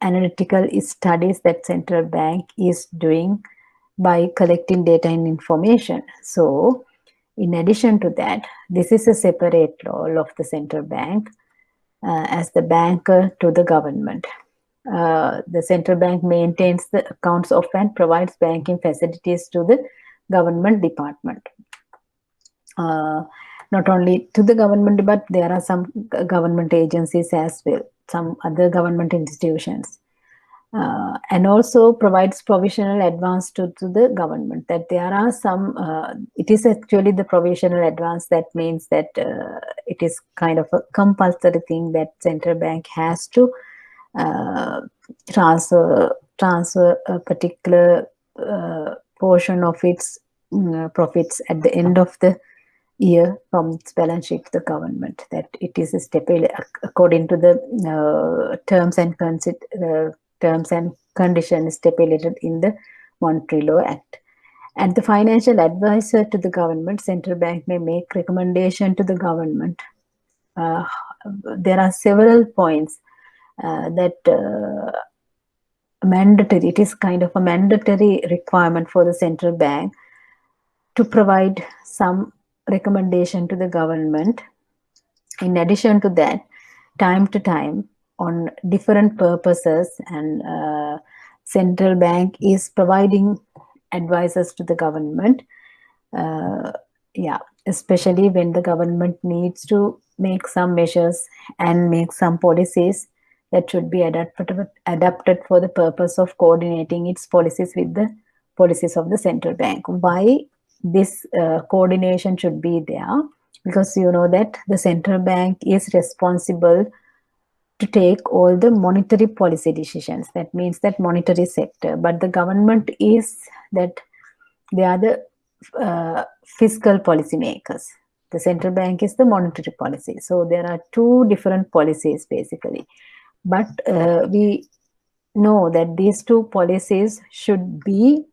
analytical studies that central bank is doing by collecting data and information. So in addition to that, this is a separate role of the central bank as the banker to the government. The central bank maintains the accounts of and provides banking facilities to the government department. Not only to the government, but there are some government agencies as well, some other government institutions. And also provides provisional advance to the government, that there are some, it is actually the provisional advance, that means that it is kind of a compulsory thing that central bank has to transfer a particular portion of its profits at the end of the year from its balance sheet to the government, that it is stipulated according to the terms and conditions stipulated in the Monetary Law Act. And the financial advisor to the government, central bank may make recommendation to the government. There are several points that mandatory, it is kind of a mandatory requirement for the central bank to provide some recommendation to the government. In addition to that, time to time, on different purposes, and central bank is providing advices to the government. Yeah, especially when the government needs to make some measures and make some policies that should be adapted for the purpose of coordinating its policies with the policies of the central bank. Why this coordination should be there? Because you know that the central bank is responsible to take all the monetary policy decisions. That means that monetary sector, but the government is that they are the fiscal policy makers. The central bank is the monetary policy. So there are two different policies basically. But we know that these two policies should be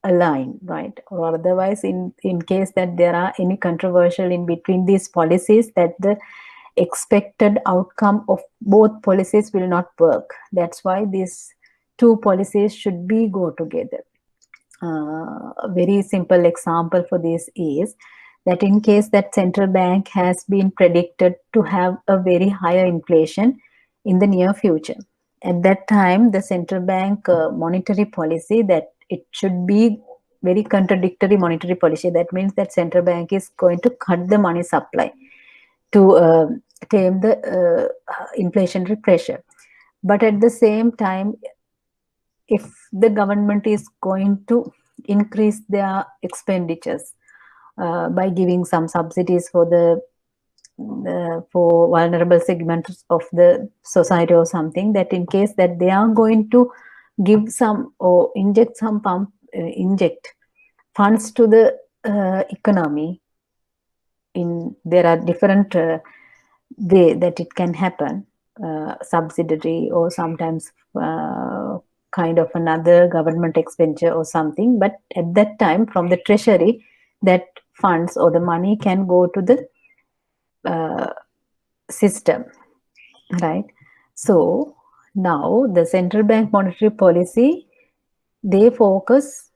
aligned, right? Or otherwise, in case that there are any controversial in between these policies, that the expected outcome of both policies will not work. That's why these two policies should be go together. A very simple example for this is that in case that central bank has been predicted to have a very higher inflation in the near future, at that time the central bank monetary policy, that it should be very contradictory monetary policy. That means that central bank is going to cut the money supply to tame the inflationary pressure. But at the same time, if the government is going to increase their expenditures by giving some subsidies for the for vulnerable segments of the society or something, that in case that they are going to give some or inject funds to the economy, there are different way that it can happen, subsidiary or sometimes kind of another government expenditure or something. But at that time, from the treasury, that funds or the money can go to the system, right? So now the central bank monetary policy, they focus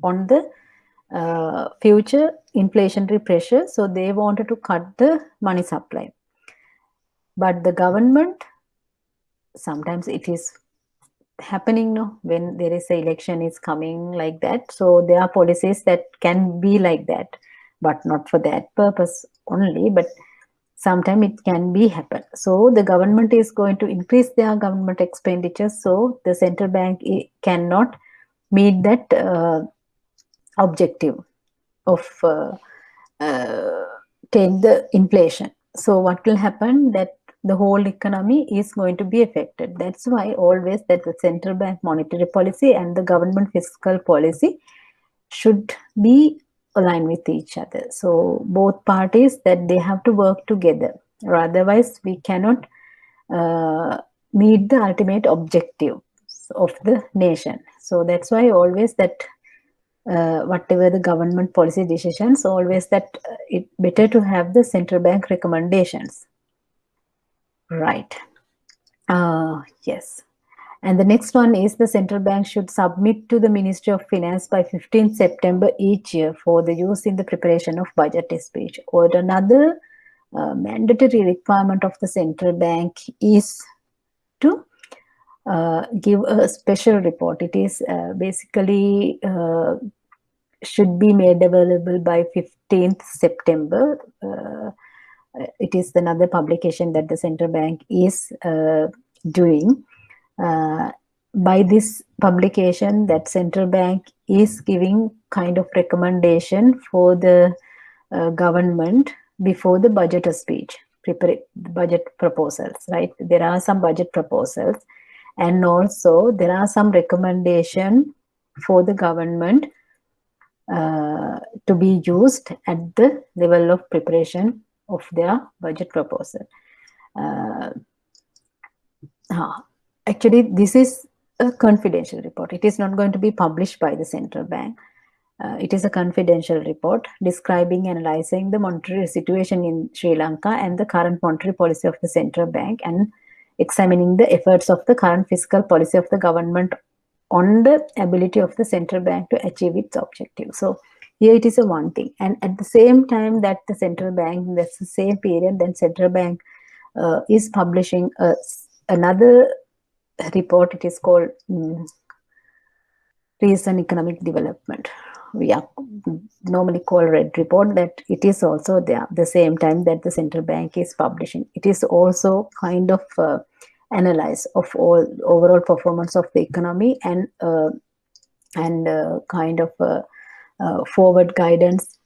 on the future inflationary pressure. So they wanted to cut the money supply. But the government, sometimes it is happening no, when there is a election is coming like that. So there are policies that can be like that, but not for that purpose only, but sometimes it can be happen. So the government is going to increase their government expenditures. So the central bank cannot meet that objective of take the inflation. So what will happen, that the whole economy is going to be affected. That's why always that the central bank monetary policy and the government fiscal policy should be aligned with each other. So both parties, that they have to work together, or otherwise we cannot meet the ultimate objective of the nation. So that's why always that whatever the government policy decisions, always that it better to have the central bank recommendations, right? Yes. And the next one is the central bank should submit to the Ministry of Finance by 15th September each year for the use in the preparation of budget speech. Or another mandatory requirement of the central bank is to give a special report. It is basically should be made available by 15th September. It is another publication that the central bank is doing. By this publication, that central bank is giving kind of recommendation for the government before the budget speech, prepare budget proposals, right? There are some budget proposals, and also there are some recommendation for the government to be used at the level of preparation of their budget proposal. Actually, this is a confidential report. It is not going to be published by the central bank. It is a confidential report describing and analyzing the monetary situation in Sri Lanka and the current monetary policy of the central bank, and examining the efforts of the current fiscal policy of the government on the ability of the central bank to achieve its objective. So here it is a one thing. And at the same time that the central bank, that's the same period, then central bank is publishing another report. It is called Recent Economic Development. We are normally called Red Report. That it is also there the same time that the central bank is publishing. It is also kind of analyze of all overall performance of the economy and kind of forward guidance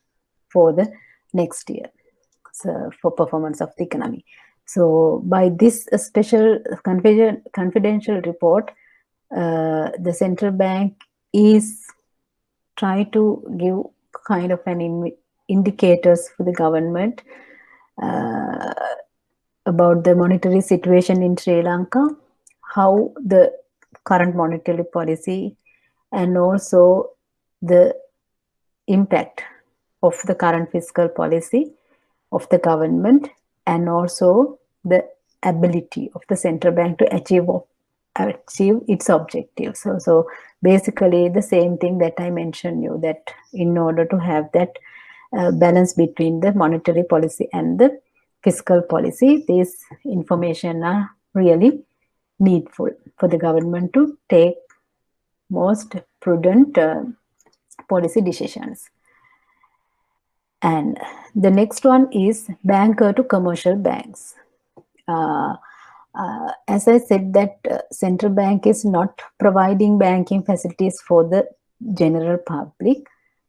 for the next year, so for performance of the economy. So by this special confidential report, the central bank is trying to give kind of an indicators for the government about the monetary situation in Sri Lanka, how the current monetary policy and also the impact of the current fiscal policy of the government, and also the ability of the central bank to achieve its objectives. So basically the same thing that I mentioned you, that in order to have that balance between the monetary policy and the fiscal policy, these information are really needful for the government to take most prudent policy decisions. And the next one is banker to commercial banks. As I said, that central bank is not providing banking facilities for the general public,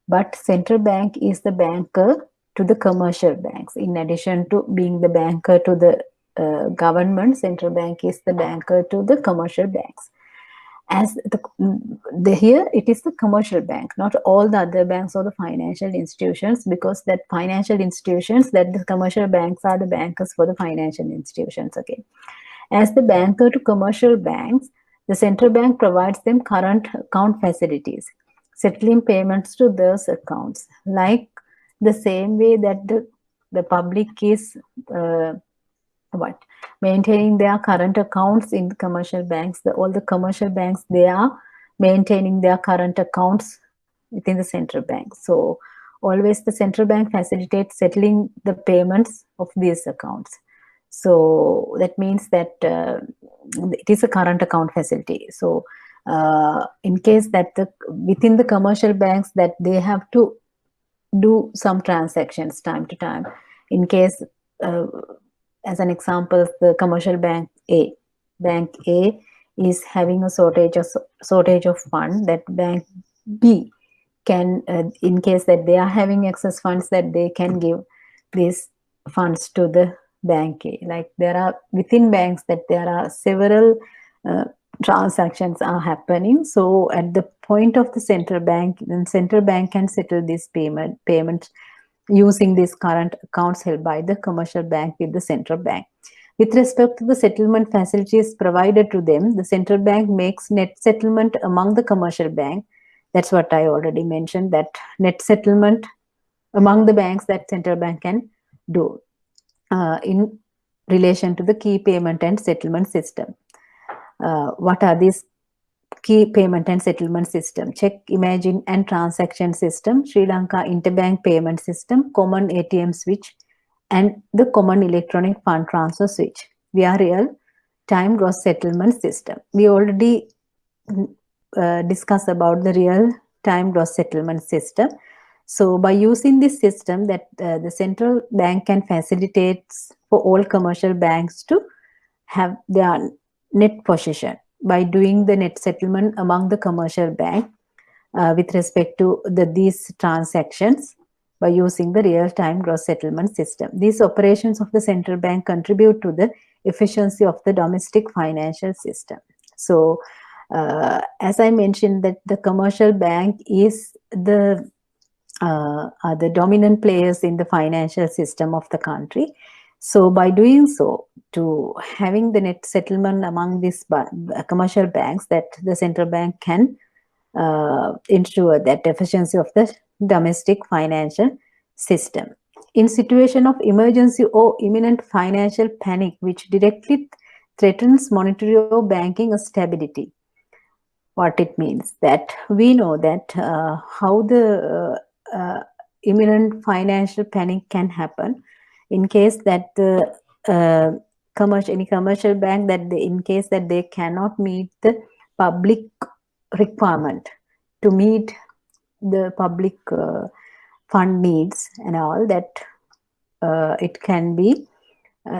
but central bank is the banker to the commercial banks. In addition to being the banker to the government, central bank is the banker to the commercial banks. As here it is the commercial bank, not all the other banks or the financial institutions, because that financial institutions, that the commercial banks are the bankers for the financial institutions. Okay, as the banker to commercial banks, the central bank provides them current account facilities, settling payments to those accounts, like the same way that the public is maintaining their current accounts in the commercial banks. All the commercial banks, they are maintaining their current accounts within the central bank. So always the central bank facilitates settling the payments of these accounts. So that means that it is a current account facility. So in case that within the commercial banks, that they have to do some transactions time to time, in case as an example, the commercial bank A is having a shortage of fund, that bank B can, in case that they are having excess funds, that they can give these funds to the bank A. Like there are within banks that there are several transactions are happening. So at the point of the central bank, then central bank can settle this payment using these current accounts held by the commercial bank with the central bank. With respect to the settlement facilities provided to them, the central bank makes net settlement among the commercial bank. That's what I already mentioned, that net settlement among the banks that central bank can do in relation to the key payment and settlement system. What are these key payment and settlement system? Check, imagine and transaction system, Sri Lanka interbank payment system, common ATM switch, and the common electronic fund transfer switch. We are real time gross settlement system. We already discussed about the real time gross settlement system. So by using this system, that the central bank can facilitate for all commercial banks to have their net position by doing the net settlement among the commercial bank with respect to these transactions by using the real-time gross settlement system. These operations of the central bank contribute to the efficiency of the domestic financial system. So as I mentioned, that the commercial bank is the dominant players in the financial system of the country. So by doing so, to having the net settlement among these commercial banks, that the central bank can ensure that efficiency of the domestic financial system. In situation of emergency or imminent financial panic, which directly threatens monetary or banking stability. What it means, that we know that how the imminent financial panic can happen in case that the any commercial bank that they, in case that they cannot meet the public requirement to meet the public fund needs and all, that it can be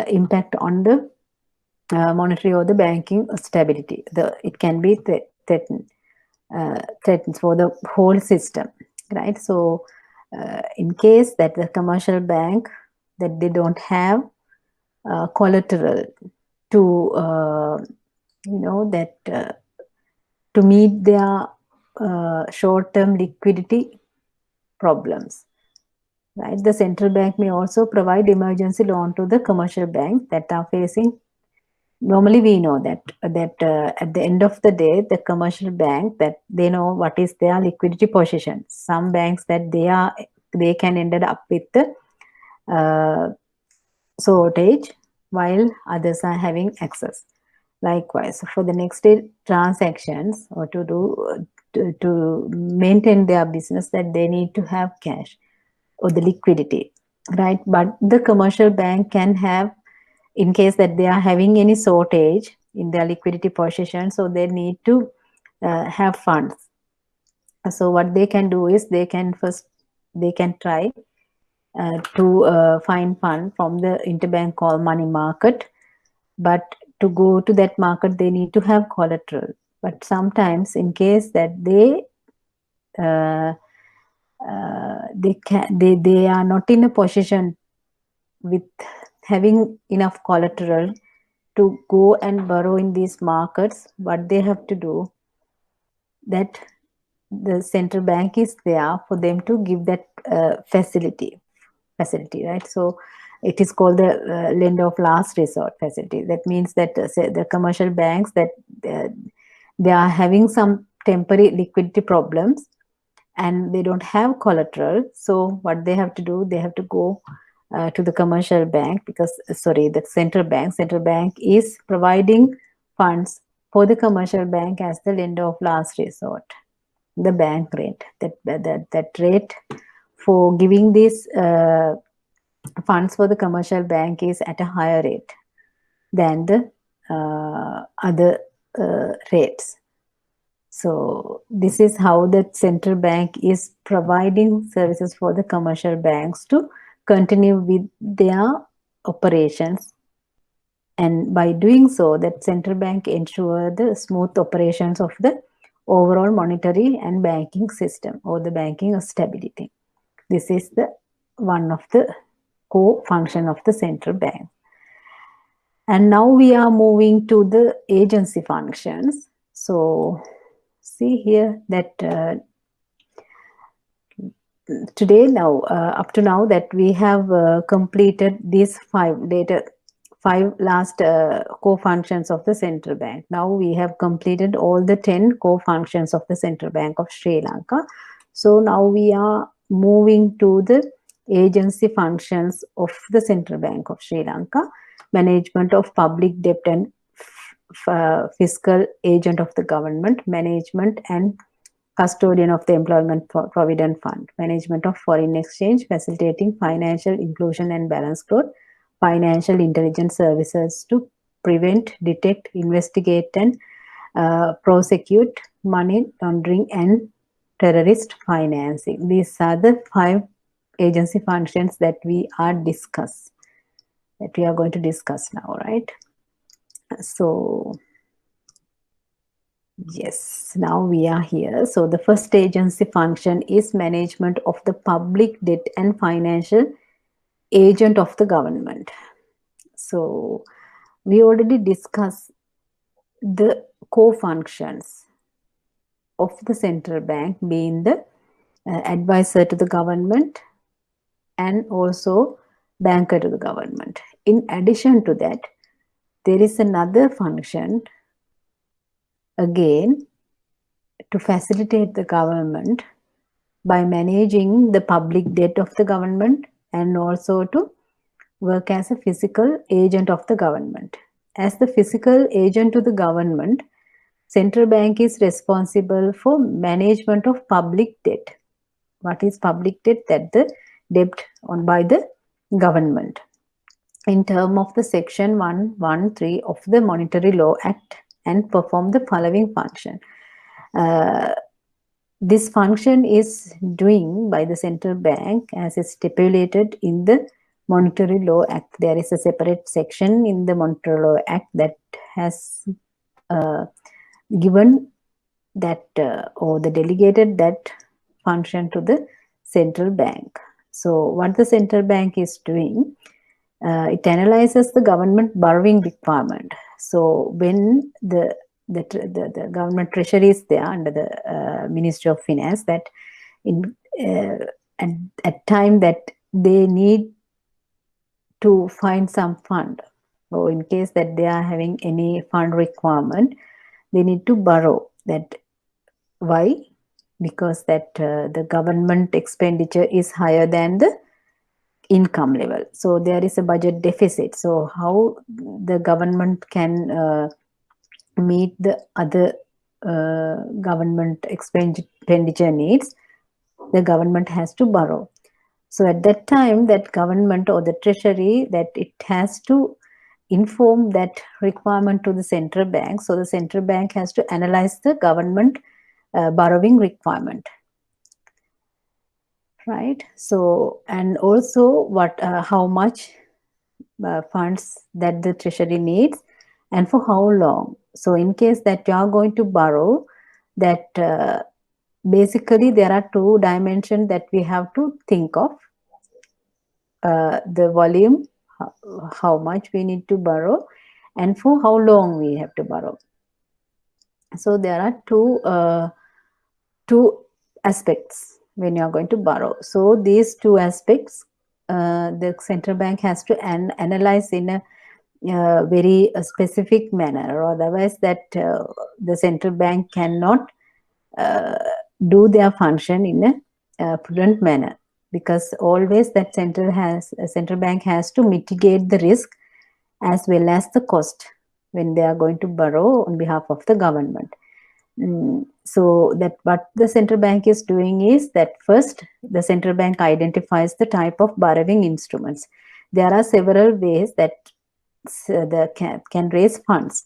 impact on the monetary or the banking stability. It can be threatened for the whole system, right? So in case that the commercial bank that they don't have collateral to to meet their short-term liquidity problems, right? The central bank may also provide emergency loan to the commercial banks that are facing. Normally, we know that at the end of the day, the commercial bank, that they know what is their liquidity position. Some banks that they can ended up with the shortage, while others are having access. Likewise, for the next day transactions or to maintain their business, that they need to have cash or the liquidity, right? But the commercial bank can have, in case that they are having any shortage in their liquidity position, so they need to have funds. So what they can do is they can try to find fund from the interbank called money market, but to go to that market they need to have collateral. But sometimes, in case that they are not in a position with having enough collateral to go and borrow in these markets, what they have to do, that the central bank is there for them to give that facility, right? So it is called the lender of last resort facility. That means that the commercial banks that they are having some temporary liquidity problems and they don't have collateral. So what they have to do, they have to go to the commercial bank, because the central bank is providing funds for the commercial bank as the lender of last resort. The bank rate, that rate for giving these funds for the commercial bank is at a higher rate than the other rates. So this is how the central bank is providing services for the commercial banks to continue with their operations. And by doing so, that central bank ensure the smooth operations of the overall monetary and banking system, or the banking stability. This is the one of the core function of the central bank. And now we are moving to the agency functions. So see here that today now up to now that we have completed these five last core functions of the central bank. Now we have completed all the 10 core functions of the Central Bank of Sri Lanka. So now we are moving to the agency functions of the Central Bank of Sri Lanka: management of public debt and fiscal agent of the government, management and custodian of the Employment Provident Fund, management of foreign exchange, facilitating financial inclusion and balanced growth, financial intelligence services to prevent, detect, investigate and prosecute money laundering and terrorist financing. These are the 5 agency functions that we are going to discuss now, right? So yes, now we are here. So the first agency function is management of the public debt and financial agent of the government. So we already discussed the core functions of the central bank, being the advisor to the government and also banker to the government. In addition to that, there is another function again to facilitate the government by managing the public debt of the government and also to work as a physical agent of the government. As the physical agent to the government, central bank is responsible for management of public debt. What is public debt? That the debt on by the government. in terms of the section 113 of the Monetary Law Act and perform the following function. This function is doing by the central bank as is stipulated in the Monetary Law Act. There is a separate section in the Monetary Law Act that has given that or the delegated that function to the central bank. So what the central bank is doing, it analyzes the government borrowing requirement. So when the government treasury is there under the Ministry of Finance, that in at time that they need to find some fund, or in case that they are having any fund requirement, they need to borrow that. Why? Because that the government expenditure is higher than the income level, so there is a budget deficit. So how the government can meet the other government expenditure needs? The government has to borrow. So at that time, that government or the treasury, that it has to inform that requirement to the central bank. So the central bank has to analyze the government borrowing requirement, right? So, and also what how much funds that the treasury needs and for how long. So in case that you are going to borrow, that basically there are two dimensions that we have to think of. The volume, how much we need to borrow, and for how long we have to borrow. So there are two aspects when you are going to borrow. So these two aspects, the central bank has to analyze in a very specific manner, or otherwise that the central bank cannot do their function in a prudent manner, because always that central bank has to mitigate the risk as well as the cost when they are going to borrow on behalf of the government. So that what the central bank is doing is that first the central bank identifies the type of borrowing instruments. There are several ways that can raise funds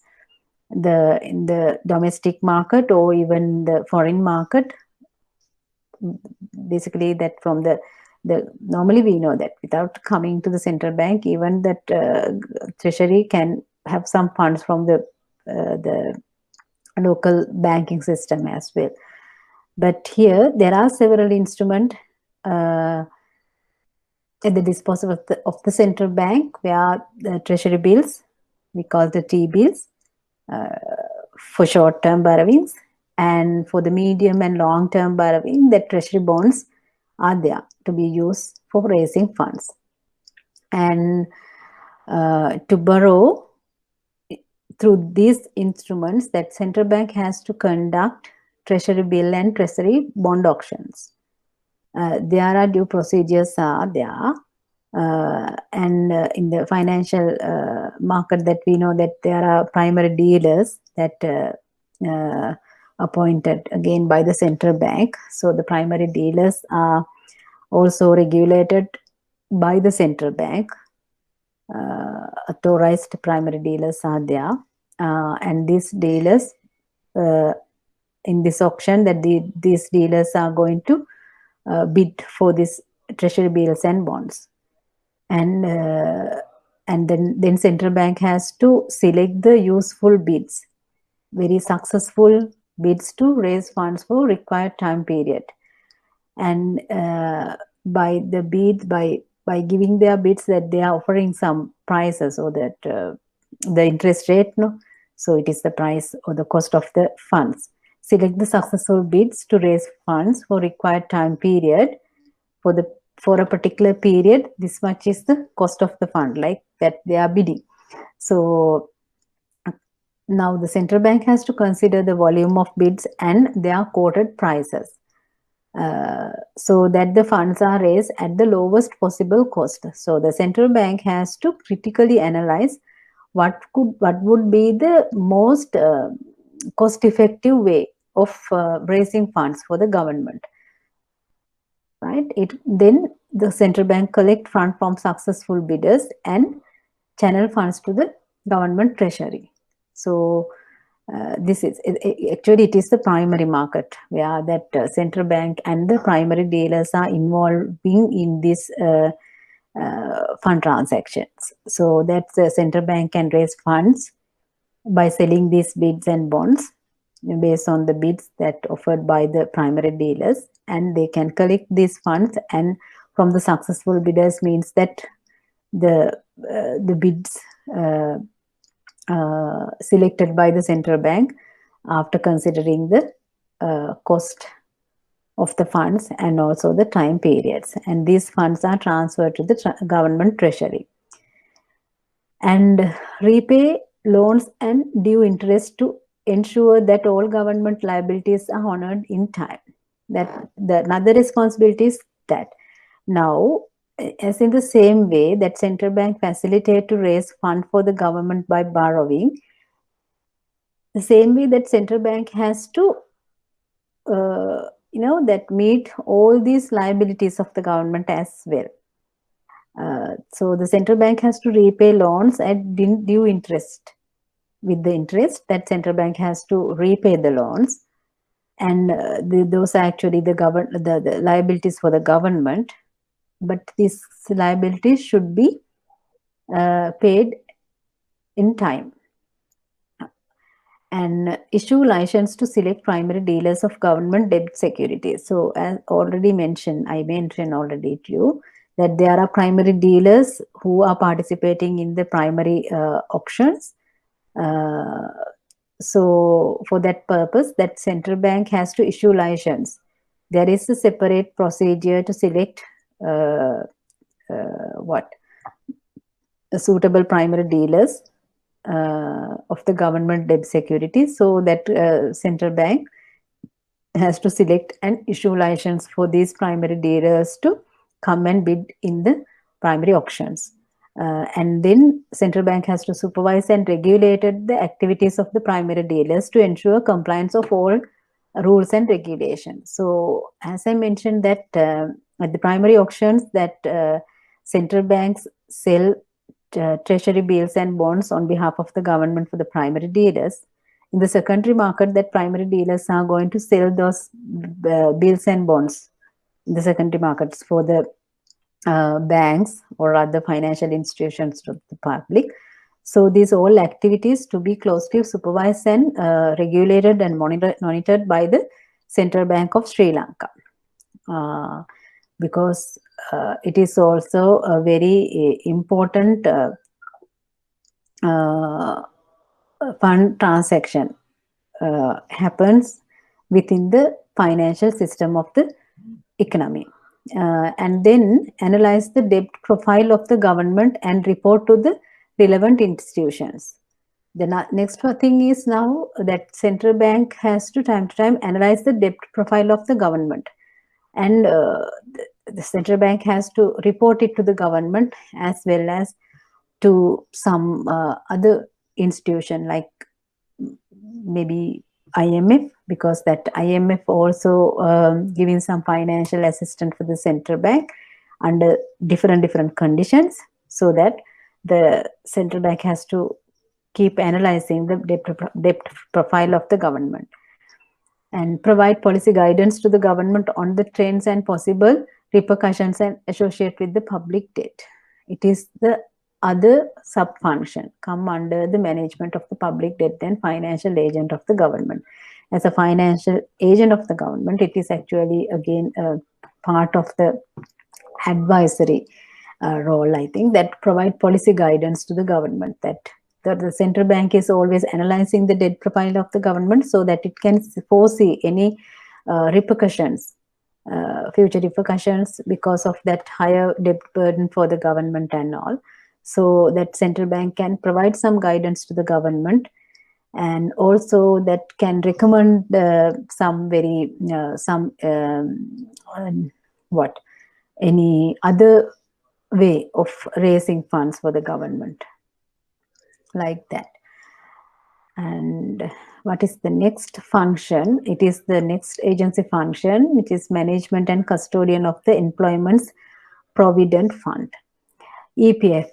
in the domestic market or even the foreign market. Basically that from the normally we know that without coming to the central bank, even that treasury can have some funds from the local banking system as well. But here there are several instruments at the disposal of the central bank, where the treasury bills, we call the T-bills, for short-term borrowings, and for the medium and long-term borrowing, the treasury bonds are there to be used for raising funds. And to borrow through these instruments, that central bank has to conduct treasury bill and treasury bond auctions. There are due procedures are there. And in the financial market, that we know that there are primary dealers that appointed again by the central bank. So the primary dealers are also regulated by the central bank. Authorized primary dealers are there, and these dealers in this auction, that these dealers are going to bid for this treasury bills and bonds. And then central bank has to select the useful bids, very successful bids to raise funds for required time period. And by the bid, by giving their bids, that they are offering some prices, or that the interest rate, no, so it is the price or the cost of the funds. Select the successful bids to raise funds for required time period. For a particular period, this much is the cost of the fund, like that they are bidding. So now the central bank has to consider the volume of bids and their quoted prices, so that the funds are raised at the lowest possible cost. So the central bank has to critically analyze what would be the most cost-effective way of raising funds for the government. Right? Then the central bank collect fund from successful bidders and channel funds to the government treasury. So this is actually it is the primary market where that central bank and the primary dealers are involving in this fund transactions. So that the central bank can raise funds by selling these bids and bonds based on the bids that offered by the primary dealers, and they can collect these funds, and from the successful bidders means that the bids selected by the central bank after considering the cost of the funds and also the time periods, and these funds are transferred to the government treasury and repay loans and due interest to ensure that all government liabilities are honored in time. That the another responsibility is that now, as in the same way that central bank facilitate to raise fund for the government by borrowing, the same way that central bank has to that meet all these liabilities of the government as well. So the central bank has to repay loans at due interest. With the interest, that central bank has to repay the loans, and those are actually the liabilities for the government. But these liabilities should be paid in time. And issue license to select primary dealers of government debt securities. So as already mentioned, I mentioned already to you that there are primary dealers who are participating in the primary auctions. So for that purpose, that central bank has to issue license. There is a separate procedure to select suitable primary dealers of the government debt securities, so that central bank has to select and issue license for these primary dealers to come and bid in the primary auctions. And then central bank has to supervise and regulate the activities of the primary dealers to ensure compliance of all rules and regulations. So as I mentioned that at the primary auctions that central banks sell treasury bills and bonds on behalf of the government for the primary dealers. In the secondary market, that primary dealers are going to sell those bills and bonds in the secondary markets for the banks or other financial institutions to the public. So these all activities to be closely supervised and regulated and monitored by the Central Bank of Sri Lanka. Because it is also a very important fund transaction happens within the financial system of the economy. And then analyze the debt profile of the government and report to the relevant institutions. The next thing is now that central bank has to time analyze the debt profile of the government, and the central bank has to report it to the government as well as to some other institution like maybe IMF, because that IMF also giving some financial assistance for the central bank under different conditions, so that the central bank has to keep analyzing the debt profile of the government and provide policy guidance to the government on the trends and possible repercussions and associated with the public debt. It is the other sub-function come under the management of the public debt and financial agent of the government. As a financial agent of the government, it is actually again a part of the advisory role, I think, that provide policy guidance to the government, that the central bank is always analyzing the debt profile of the government so that it can foresee any repercussions, future repercussions because of that higher debt burden for the government and all. So that central bank can provide some guidance to the government, and also that can recommend any other way of raising funds for the government, like that. And what is the next function? It is the next agency function, which is management and custodian of the Employment's Provident Fund, EPF.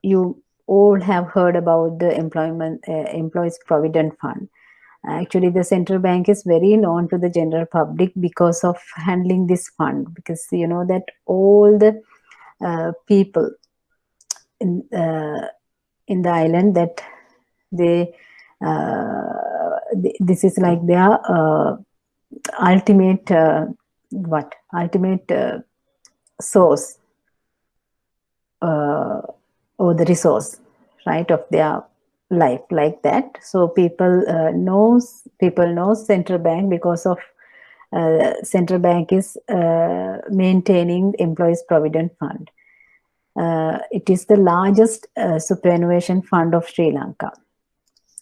You all have heard about the Employees Provident Fund. Actually, the central bank is very known to the general public because of handling this fund, because you know that all the people in the island, that they this is like their ultimate ultimate source or the resource, right, of their life, like that. So people knows central bank because of central bank is maintaining employees provident fund. It is the largest superannuation fund of Sri Lanka.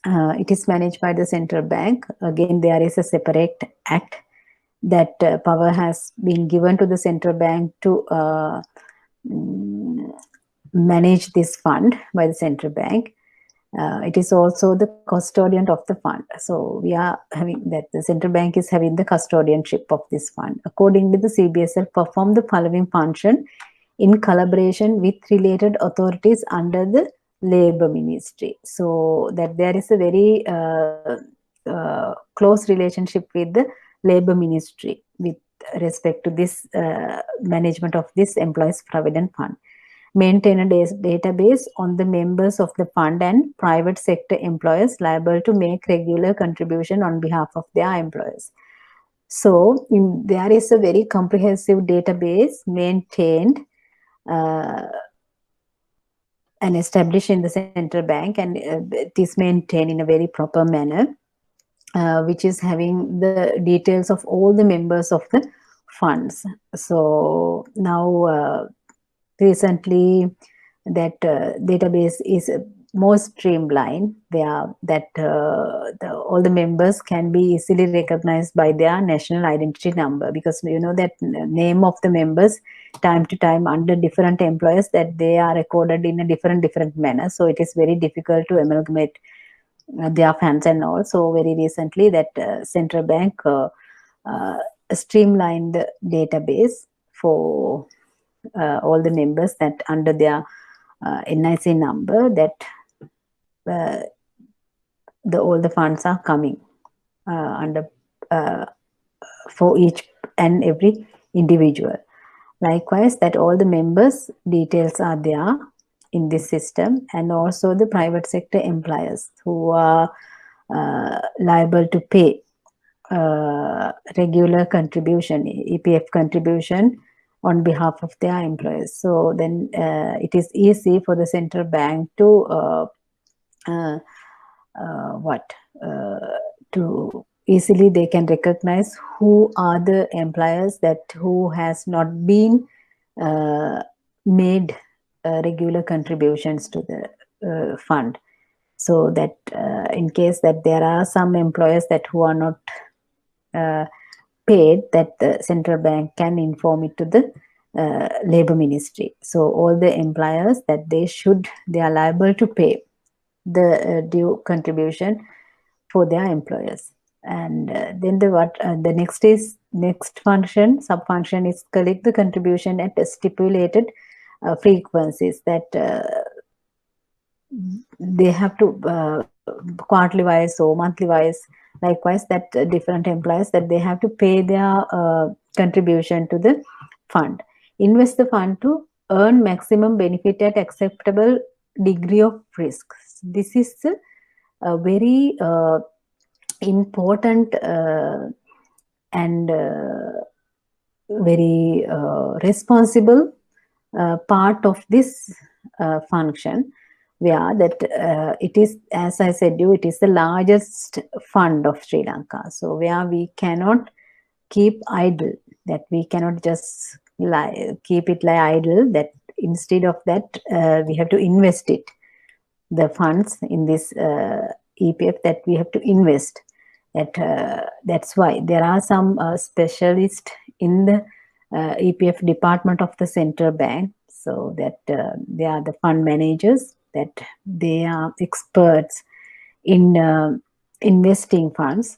It is managed by the central bank. Again, there is a separate act that power has been given to the central bank to manage this fund by the central bank. It is also the custodian of the fund. So we are having that the central bank is having the custodianship of this fund. Accordingly, the CBSL perform the following function in collaboration with related authorities under the Labour Ministry. So that there is a very close relationship with the Labour Ministry with respect to this management of this Employees Provident Fund. Maintain a database on the members of the fund and private sector employers liable to make regular contribution on behalf of their employers. So there is a very comprehensive database maintained and established in the central bank, and it is maintained in a very proper manner, which is having the details of all the members of the funds. So now recently that database is more streamlined, where that all the members can be easily recognized by their national identity number, because you know that name of the members time to time under different employers, that they are recorded in a different manner, so it is very difficult to amalgamate their funds and all. So very recently that central bank streamlined the database for all the members that under their NIC number, that all the funds are coming under for each and every individual. Likewise, that all the members details are there in this system, and also the private sector employers who are liable to pay regular contribution, EPF contribution on behalf of their employers. So then it is easy for the central bank to to easily they can recognize who are the employers that who has not been made regular contributions to the fund. So that in case that there are some employers that who are not paid, that the central bank can inform it to the Labour Ministry. So all the employers that they are liable to pay the due contribution for their employers. And then the next function, sub-function, is collect the contribution at stipulated frequencies, that they have to quarterly wise or monthly wise. Likewise, that different employers that they have to pay their contribution to the fund. Invest the fund to earn maximum benefit at acceptable degree of risk. This is a very important and very responsible part of this function, where that it is, as I said you, it is the largest fund of Sri Lanka. So where we cannot keep idle, that we cannot just keep it like idle, that instead of that we have to invest it, the funds in this EPF, that we have to invest. That's why there are some specialists in the EPF department of the central bank, so that they are the fund managers, that they are experts in investing funds.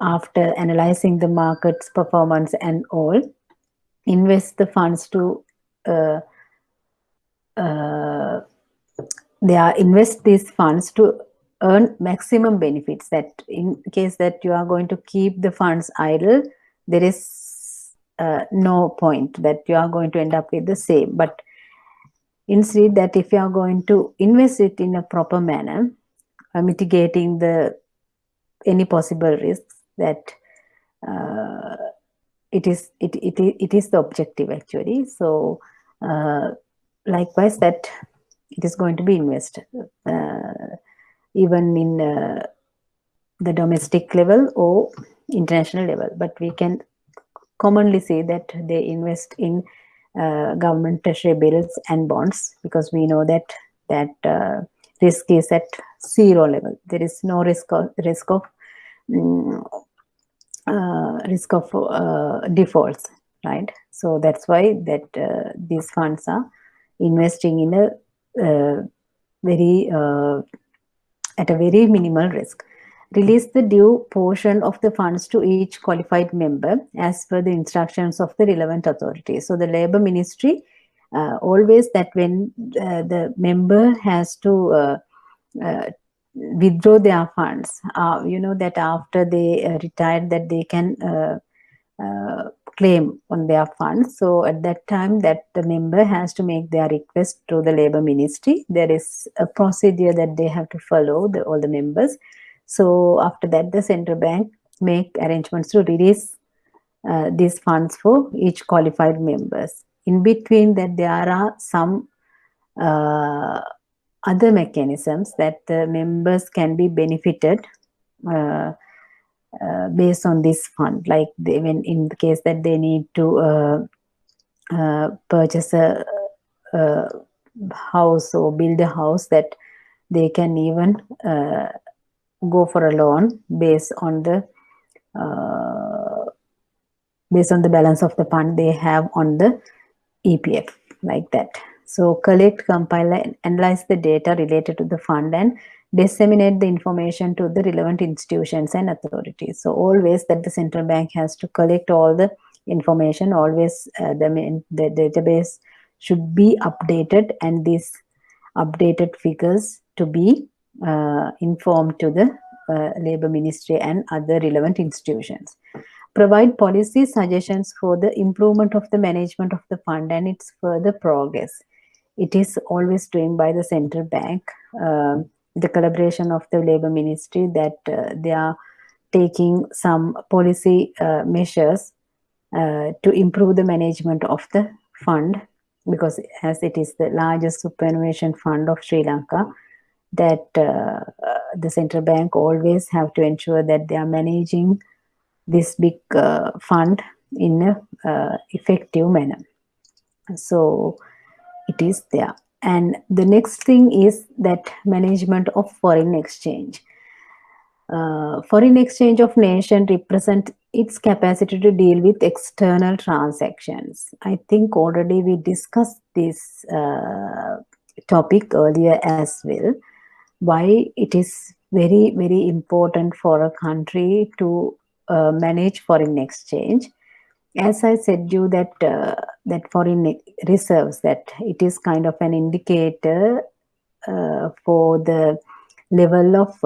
After analyzing the market's performance and all, invest the funds to they are invest these funds to earn maximum benefits, that in case that you are going to keep the funds idle, there is no point, that you are going to end up with the same. But instead, that if you are going to invest it in a proper manner, mitigating the any possible risks, that it is the objective actually. So likewise, that it is going to be invested even in the domestic level or international level. But we can commonly say that they invest in government treasury bills and bonds, because we know that risk is at zero level. There is no risk of defaults, right? So that's why that these funds are investing in a very at a very minimal risk. Release the due portion of the funds to each qualified member as per the instructions of the relevant authority. So the Labour Ministry always, that when the member has to withdraw their funds, you know, that after they retire, that they can claim on their funds. So at that time, that the member has to make their request to the Labour Ministry. There is a procedure that they have to follow, all the members. So after that, the central bank make arrangements to release these funds for each qualified members. In between that, there are some other mechanisms that the members can be benefited based on this fund, like when in the case that they need to purchase a house or build a house, that they can even go for a loan based on the balance of the fund they have on the EPF, like that. So collect, compile, and analyze the data related to the fund and disseminate the information to the relevant institutions and authorities. So always that the central bank has to collect all the information, always the database should be updated, and these updated figures to be informed to the Labour Ministry and other relevant institutions. Provide policy suggestions for the improvement of the management of the fund and its further progress. It is always doing by the central bank, the collaboration of the Labour Ministry, that they are taking some policy measures to improve the management of the fund, because as it is the largest superannuation fund of Sri Lanka, that the central bank always have to ensure that they are managing this big fund in a effective manner. So it is there. And the next thing is that management of foreign exchange. Foreign exchange of nation represent its capacity to deal with external transactions. I think already we discussed this topic earlier as well, why it is very, very important for a country to manage foreign exchange. As I said you that that foreign reserves, that it is kind of an indicator for the level of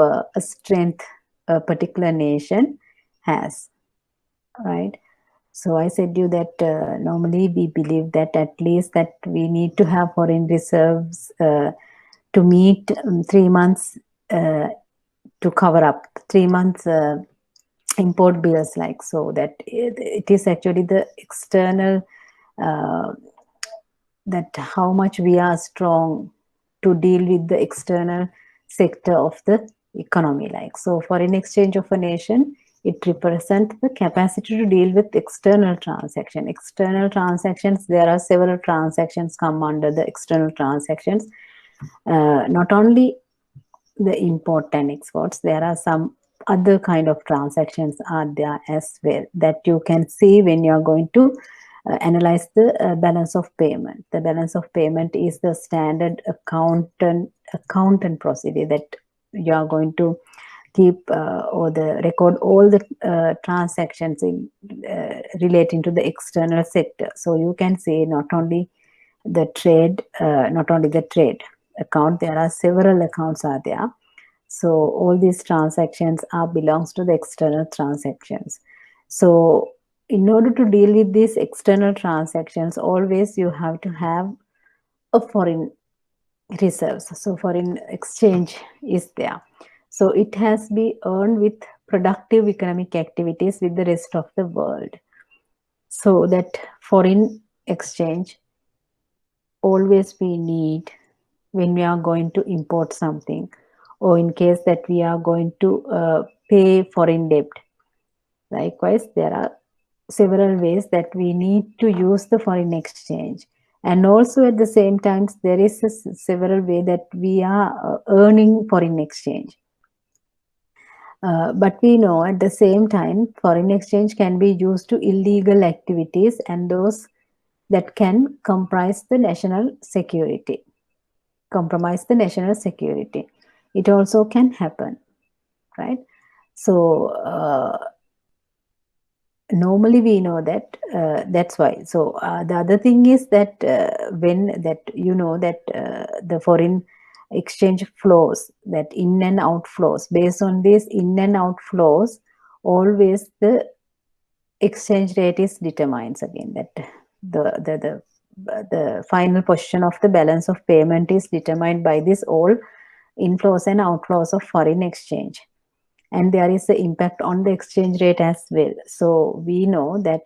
strength a particular nation has, right? So I said you that normally we believe that at least that we need to have foreign reserves to meet 3 months to cover up 3 months import bills, like, so that it is actually the external that how much we are strong to deal with the external sector of the economy, like. So foreign exchange of a nation, it represents the capacity to deal with external transactions. External transactions, there are several transactions come under the external transactions. Not only the import and exports, there are some other kind of transactions are there as well, that you can see when you are going to analyze the balance of payment. The balance of payment is the standard accountant procedure, that you are going to keep or the record all the transactions in relating to the external sector. So you can see not only the trade, account, there are several accounts are there. So all these transactions belongs to the external transactions. So in order to deal with these external transactions, always you have to have a foreign reserves. So foreign exchange is there. So it has been earned with productive economic activities with the rest of the world. So that foreign exchange always we need when we are going to import something, or in case that we are going to pay foreign debt. Likewise, there are several ways that we need to use the foreign exchange. And also at the same time, there is several way that we are earning foreign exchange. But we know at the same time, foreign exchange can be used to illegal activities and those that can compromise the national security. It also can happen, right? So normally we know that that's why. So the other thing is that when that the foreign exchange flows, that in and out flows, based on these in and out flows, always the exchange rate is determines again, that the final position of the balance of payment is determined by this all inflows and outflows of foreign exchange. And there is the impact on the exchange rate as well. So we know that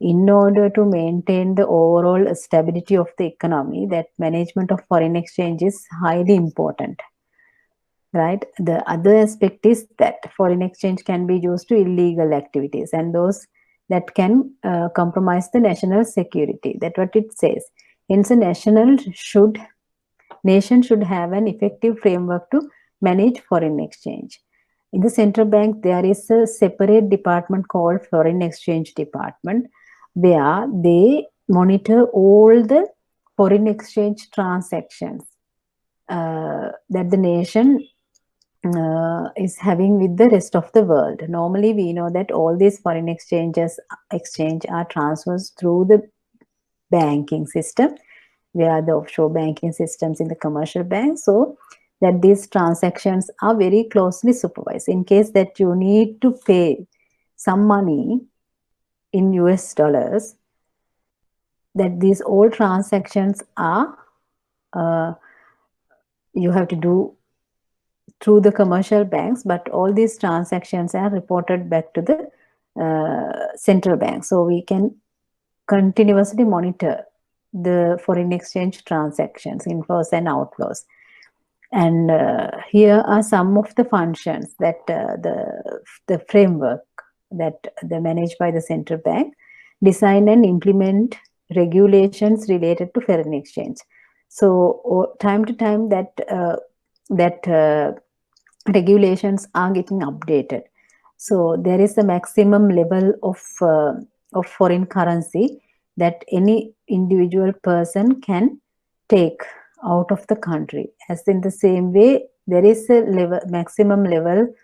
in order to maintain the overall stability of the economy, that management of foreign exchange is highly important, right? The other aspect is that foreign exchange can be used to illegal activities and those that can compromise the national security. That's what it says. Hence, a nation should have an effective framework to manage foreign exchange. In the central bank, there is a separate department called Foreign Exchange Department, where they monitor all the foreign exchange transactions that the nation is having with the rest of the world. Normally, we know that all these foreign exchange are transferred through the banking system, where the offshore banking systems in the commercial bank, so that these transactions are very closely supervised. In case that you need to pay some money in US dollars, that these all transactions are you have to do through the commercial banks, but all these transactions are reported back to the central bank. So we can continuously monitor the foreign exchange transactions, inflows and outflows. And here are some of the functions that the framework that they managed by the central bank: design and implement regulations related to foreign exchange. So time to time that regulations are getting updated. So there is a maximum level of foreign currency that any individual person can take out of the country. As in the same way, there is a maximum level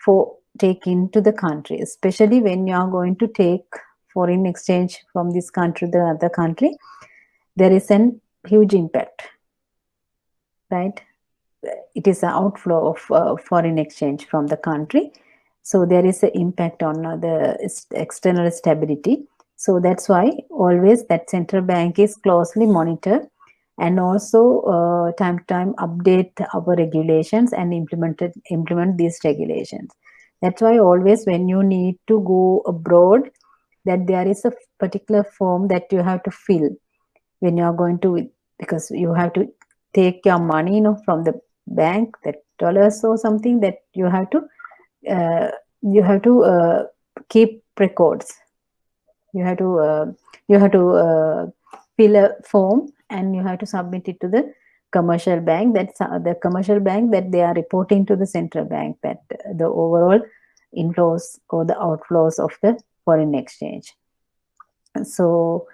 for taking to the country, especially when you are going to take foreign exchange from this country to the other country. There is a huge impact, right? It is an outflow of foreign exchange from the country. So there is an impact on the external stability. So that's why always that central bank is closely monitored, and also time to time update our regulations and implement these regulations. That's why always when you need to go abroad, that there is a particular form that you have to fill when you are going to, because you have to take your money from the bank, that dollars or something, that you have to keep records. You have to fill a form and you have to submit it to the commercial bank. That's the commercial bank that they are reporting to the central bank, that the overall inflows or the outflows of the foreign exchange. So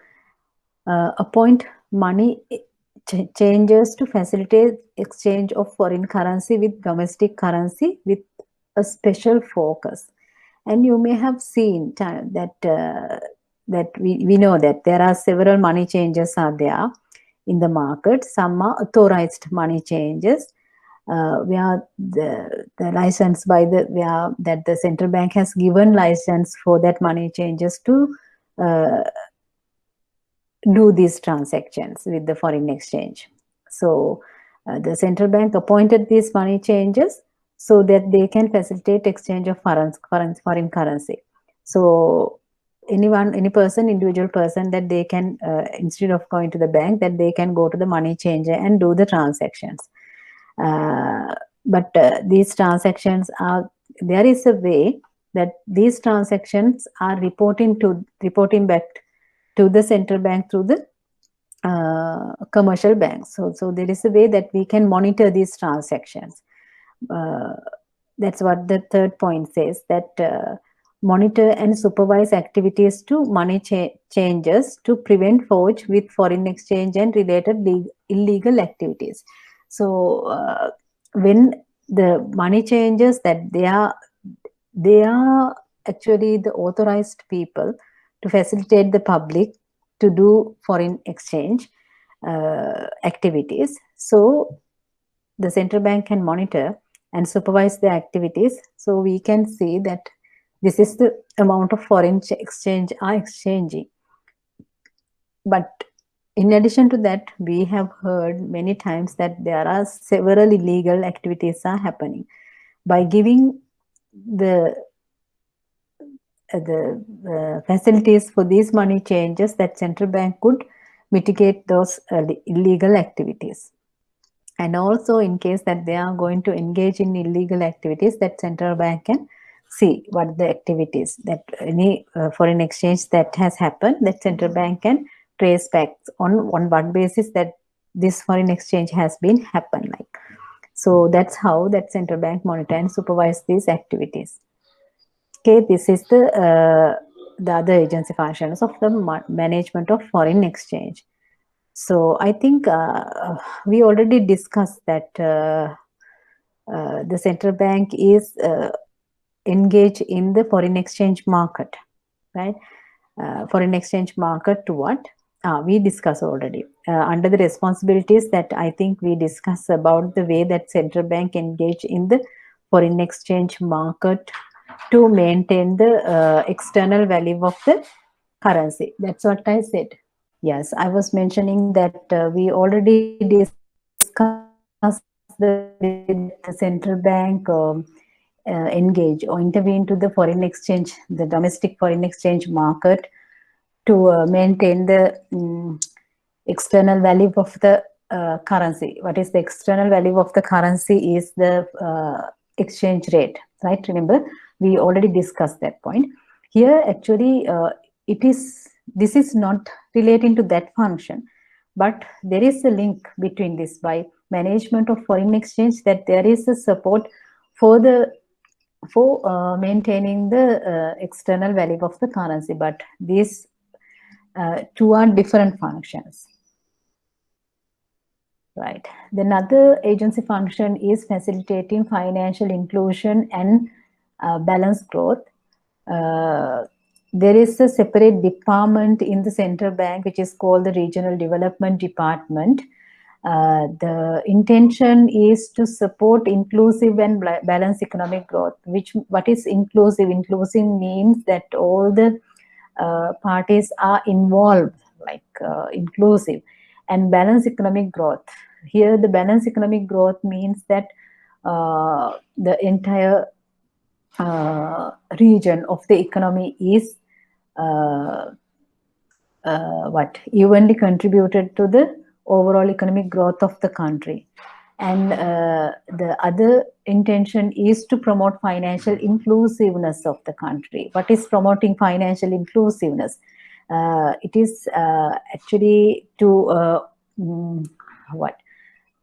appoint money changes to facilitate exchange of foreign currency with domestic currency with a special focus. And you may have seen that that we know that there are several money changes are there in the market. Some are authorized money changes, where the license by the where that the central bank has given license for that money changes to do these transactions with the foreign exchange. So the central bank appointed these money changes so that they can facilitate exchange of foreign currency. So any person, individual person, that they can instead of going to the bank, that they can go to the money changer and do the transactions. But these transactions are, there is a way that these transactions are reporting back to the central bank through the commercial banks. So there is a way that we can monitor these transactions. That's what the third point says, that monitor and supervise activities to money changes to prevent forge with foreign exchange and related illegal activities. So when the money changes, that they are actually the authorized people to facilitate the public to do foreign exchange activities. So the central bank can monitor and supervise the activities. So we can see that this is the amount of foreign exchange are exchanging. But in addition to that, we have heard many times that there are several illegal activities are happening. By giving the facilities for these money changes, that central bank could mitigate those illegal activities. And also, in case that they are going to engage in illegal activities, that central bank can see what the activities, that any foreign exchange that has happened, that central bank can trace back on what basis that this foreign exchange has been happened like. So that's how that central bank monitor and supervise these activities. Okay, this is the other agency functions of the management of foreign exchange. So I think we already discussed that the central bank is engaged in the foreign exchange market, right? Foreign exchange market to what? We discussed already. Under the responsibilities, that I think we discussed about the way that central bank engage in the foreign exchange market to maintain the external value of the currency. That's what I said. Yes, I was mentioning that we already discussed the central bank engage or intervene to the foreign exchange, the domestic foreign exchange market, to maintain the external value of the currency. What is the external value of the currency is the exchange rate, right? Remember, we already discussed that point. Here, actually, this is not relating to that function, but there is a link between this. By management of foreign exchange, that there is a support for maintaining the external value of the currency, but these two are different functions. Right. Then another agency function is facilitating financial inclusion and balanced growth. There is a separate department in the central bank which is called the Regional Development Department. The intention is to support inclusive and balanced economic growth. What is inclusive? Inclusive means that all the parties are involved, like inclusive, and balanced economic growth. Here, the balanced economic growth means that the entire region of the economy is evenly contributed to the overall economic growth of the country. And the other intention is to promote financial inclusiveness of the country. What is promoting financial inclusiveness? It is actually to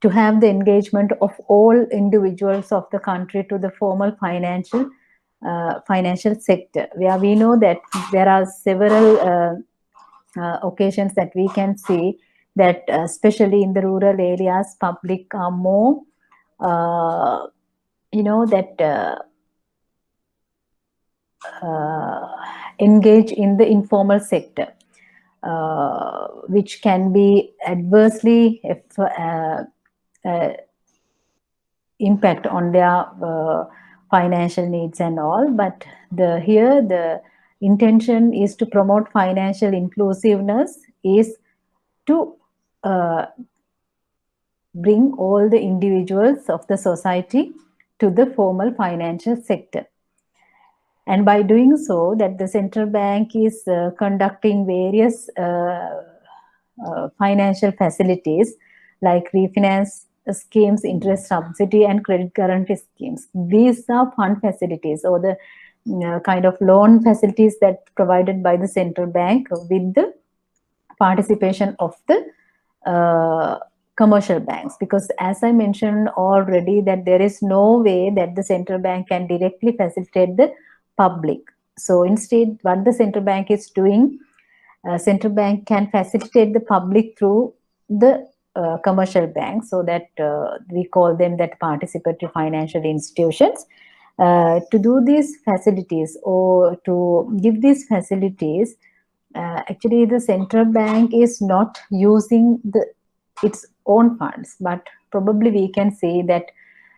to have the engagement of all individuals of the country to the formal financial sector, where we know that there are several occasions that we can see that especially in the rural areas, public are more engage in the informal sector. which can be adversely impact on their financial needs and all. But here the intention is to promote financial inclusiveness, is to bring all the individuals of the society to the formal financial sector. And by doing so, that the central bank is conducting various financial facilities like refinance schemes, interest subsidy, and credit guarantee schemes. These are fund facilities, or the kind of loan facilities that provided by the central bank with the participation of the commercial banks. Because as I mentioned already, that there is no way that the central bank can directly facilitate the public. So instead, what the central bank is doing, central bank can facilitate the public through the commercial banks, so that we call them that participatory financial institutions. To do these facilities, or to give these facilities, actually the central bank is not using its own funds, but probably we can say that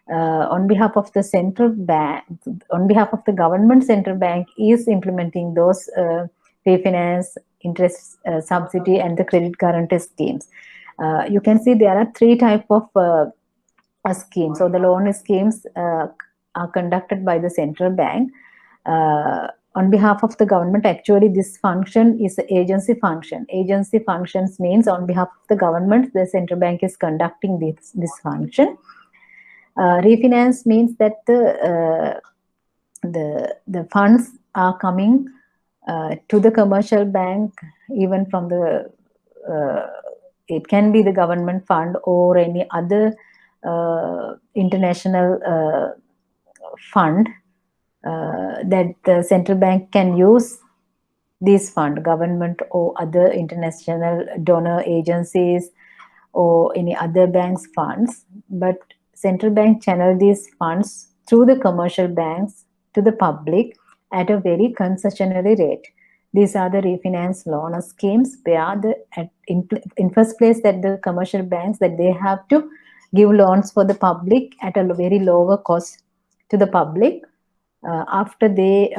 on behalf of the central bank, on behalf of the government, central bank is implementing those refinance, interest subsidy, and the credit guarantee schemes. You can see there are three types of schemes. So the loan schemes are conducted by the central bank on behalf of the government. Actually, this function is the agency function. Agency functions means on behalf of the government, the central bank is conducting this function. Refinance means that the funds are coming to the commercial bank, even from the it can be the government fund or any other international fund that the central bank can use this fund, government or other international donor agencies or any other bank's funds. But central bank channel these funds through the commercial banks to the public at a very concessionary rate. These are the refinance loan schemes, where in first place that the commercial banks, that they have to give loans for the public at a very lower cost to the public. After they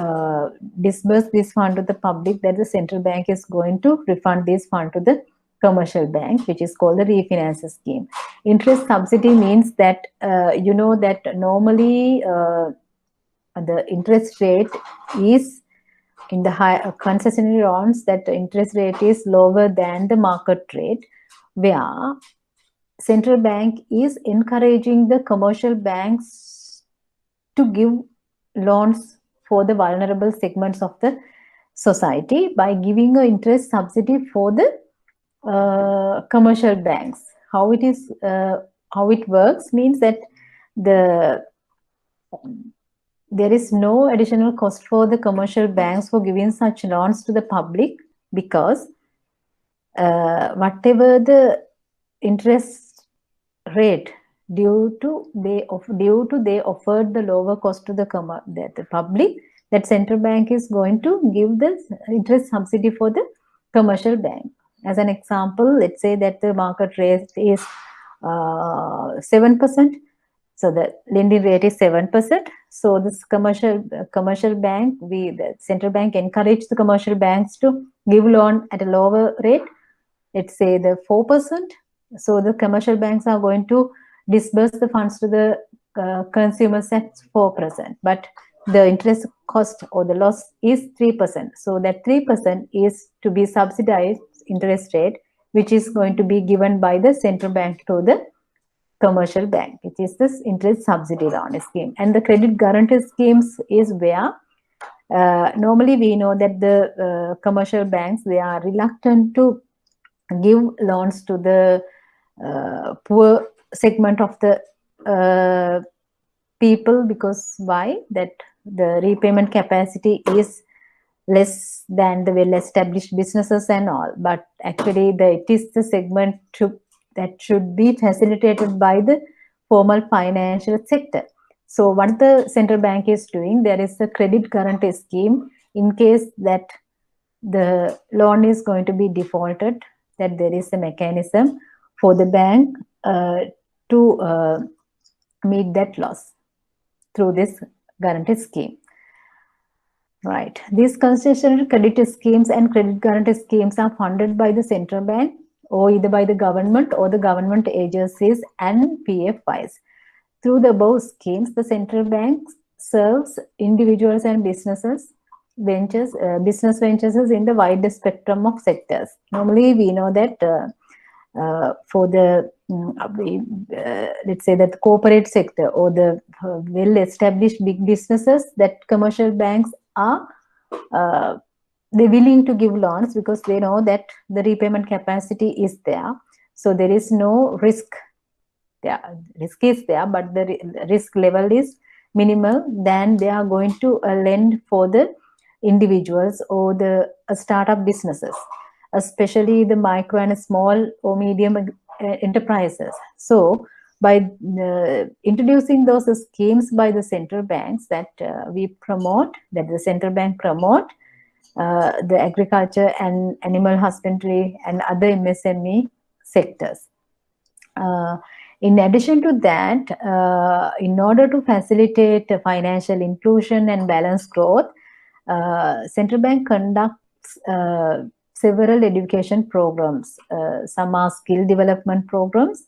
disburse this fund to the public, that the central bank is going to refund this fund to the commercial bank, which is called the refinance scheme. Interest subsidy means that you know that normally the interest rate is in the high concessionary loans, that the interest rate is lower than the market rate, where central bank is encouraging the commercial banks to give loans for the vulnerable segments of the society by giving an interest subsidy for the commercial banks. How it works means that there is no additional cost for the commercial banks for giving such loans to the public, because whatever the interest rate due to they offered the lower cost to the public, that central bank is going to give the interest subsidy for the commercial bank. As an example, let's say that the market rate is 7%. So the lending rate is 7%. So this commercial bank, the central bank encourage the commercial banks to give loan at a lower rate. Let's say the 4%. So the commercial banks are going to disburse the funds to the consumers at 4%. But the interest cost or the loss is 3%. So that 3% is to be subsidized interest rate, which is going to be given by the central bank to the commercial bank, which is this interest subsidy loan scheme. And the credit guarantee schemes is where normally we know that the commercial banks, they are reluctant to give loans to the poor segment of the people, because why? That the repayment capacity is less than the well-established businesses and all. But actually it is the segment that should be facilitated by the formal financial sector. So what the central bank is doing, there is a credit guarantee scheme in case that the loan is going to be defaulted, that there is a mechanism for the bank to meet that loss through this guarantee scheme. Right. These concessional credit schemes and credit guarantee schemes are funded by the central bank or either by the government or the government agencies and PFIs. Through the above schemes, the central bank serves individuals and business ventures in the widest spectrum of sectors. Normally, we know that for the let's say that the corporate sector or the well-established big businesses, that commercial banks are they're willing to give loans because they know that the repayment capacity is there, so there is no risk. Risk is there, but the risk level is minimal than they are going to lend for the individuals or the startup businesses, especially the micro and small or medium enterprises. So by introducing those schemes by the central banks that we promote, that the central bank promote, the agriculture and animal husbandry and other MSME sectors. In addition to that, in order to facilitate financial inclusion and balanced growth, central bank conducts several education programs. Some are skill development programs,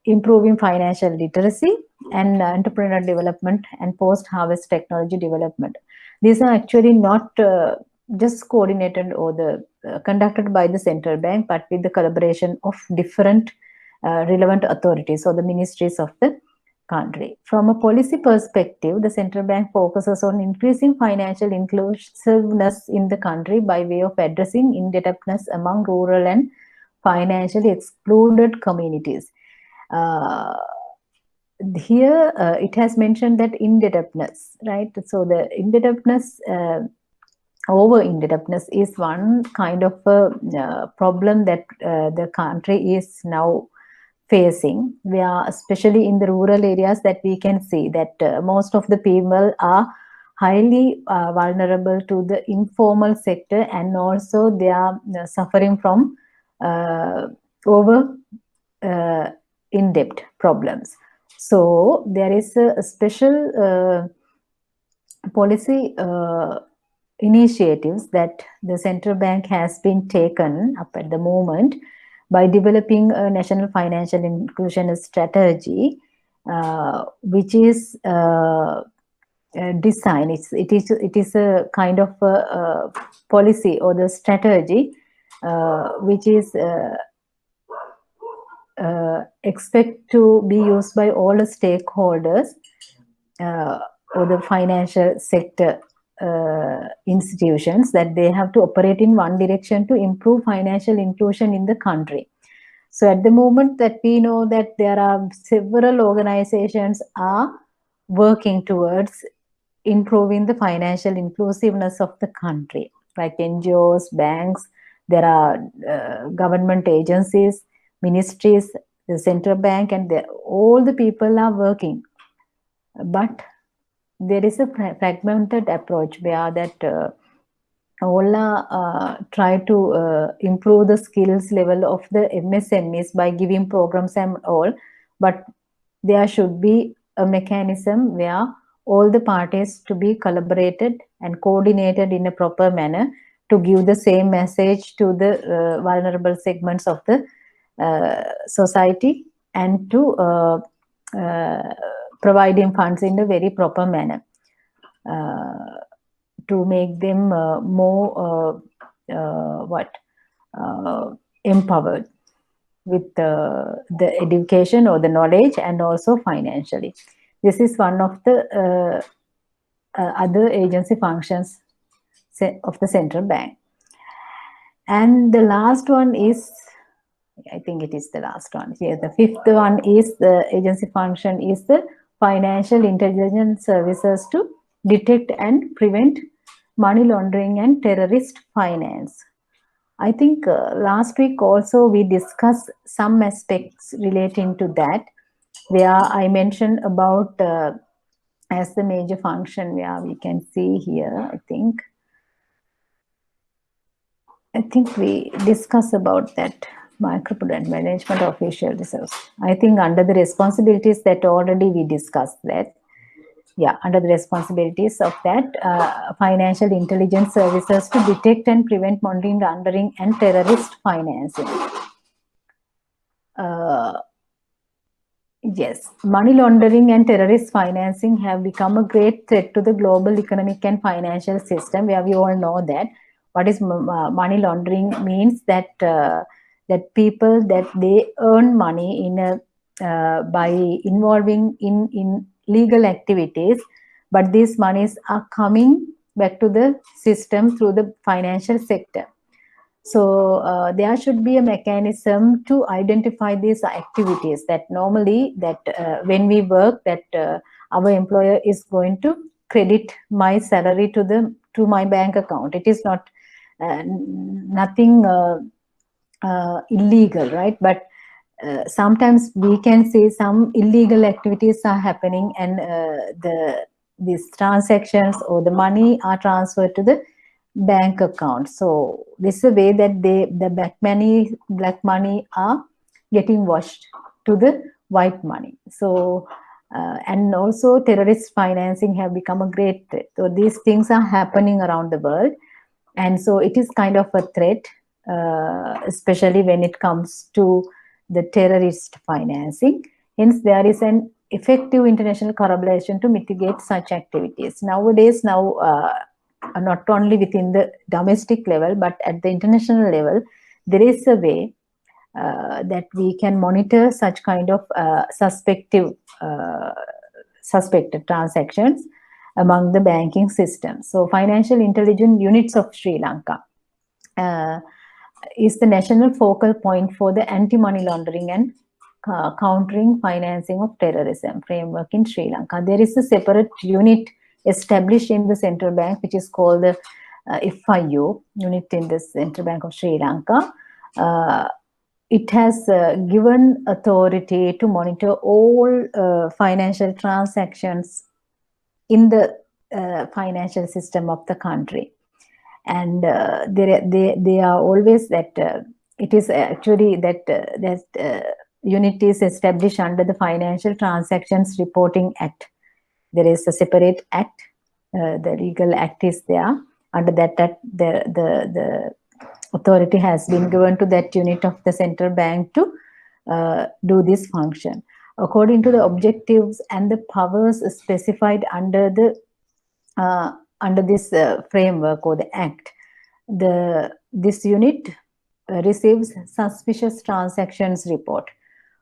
improving financial literacy, and entrepreneurial development and post-harvest technology development. These are actually not just coordinated or conducted by the central bank, but with the collaboration of different relevant authorities or the ministries of the country. From a policy perspective, the central bank focuses on increasing financial inclusiveness in the country by way of addressing indebtedness among rural and financially excluded communities. Here it has mentioned that indebtedness, right? So the indebtedness, over indebtedness is one kind of a problem that the country is now facing. We are especially in the rural areas that we can see that most of the people are highly vulnerable to the informal sector, and also they are suffering from over in debt problems. So there is a special policy initiatives that the central bank has been taken up at the moment by developing a national financial inclusion strategy, which is designed. It is a kind of a policy or the strategy which is expect to be used by all the stakeholders or the financial sector institutions, that they have to operate in one direction to improve financial inclusion in the country. So at the moment that we know that there are several organizations are working towards improving the financial inclusiveness of the country, like NGOs, banks, there are government agencies, ministries, the central bank, and all the people are working. But there is a fragmented approach where that all try to improve the skills level of the MSMEs by giving programs and all, but there should be a mechanism where all the parties to be collaborated and coordinated in a proper manner to give the same message to the vulnerable segments of the society, and to providing funds in a very proper manner to make them more empowered with the education or the knowledge, and also financially. This is one of the other agency functions of the central bank. And the last one is, I think it is the last one here. The fifth one is the agency function is the financial intelligence services to detect and prevent money laundering and terrorist finance. I think last week also we discussed some aspects relating to that, where I mentioned about as the major function, where we can see here, I think. I think we discussed about that microprudent management of official reserves. I think under the responsibilities that already we discussed that. Yeah, under the responsibilities of that, financial intelligence services to detect and prevent money laundering and terrorist financing. Yes, money laundering and terrorist financing have become a great threat to the global economic and financial system, where we all know that what is money laundering means that that people that they earn money in a by involving in legal activities, but these monies are coming back to the system through the financial sector. So there should be a mechanism to identify these activities that normally that when we work that our employer is going to credit my salary to my bank account. It is not nothing illegal, right? But sometimes we can see some illegal activities are happening, and these transactions or the money are transferred to the bank account. So this is a way that the black money are getting washed to the white money. So and also terrorist financing have become a great threat. So these things are happening around the world, and so it is kind of a threat, especially when it comes to the terrorist financing. Hence, there is an effective international collaboration to mitigate such activities. Nowadays, not only within the domestic level, but at the international level, there is a way that we can monitor such kind of suspected transactions among the banking system. So, financial intelligence units of Sri Lanka is the national focal point for the anti-money laundering and countering financing of terrorism framework in Sri Lanka. There is a separate unit established in the central bank, which is called the FIU unit in the Central Bank of Sri Lanka. It has given authority to monitor all financial transactions in the financial system of the country. And they are always that it is actually that unit is established under the Financial Transactions Reporting Act. There is a separate act, the legal act is there. Under that act, the authority has been given to that unit of the central bank to do this function. According to the objectives and the powers specified under this framework or the act, this unit receives suspicious transactions report.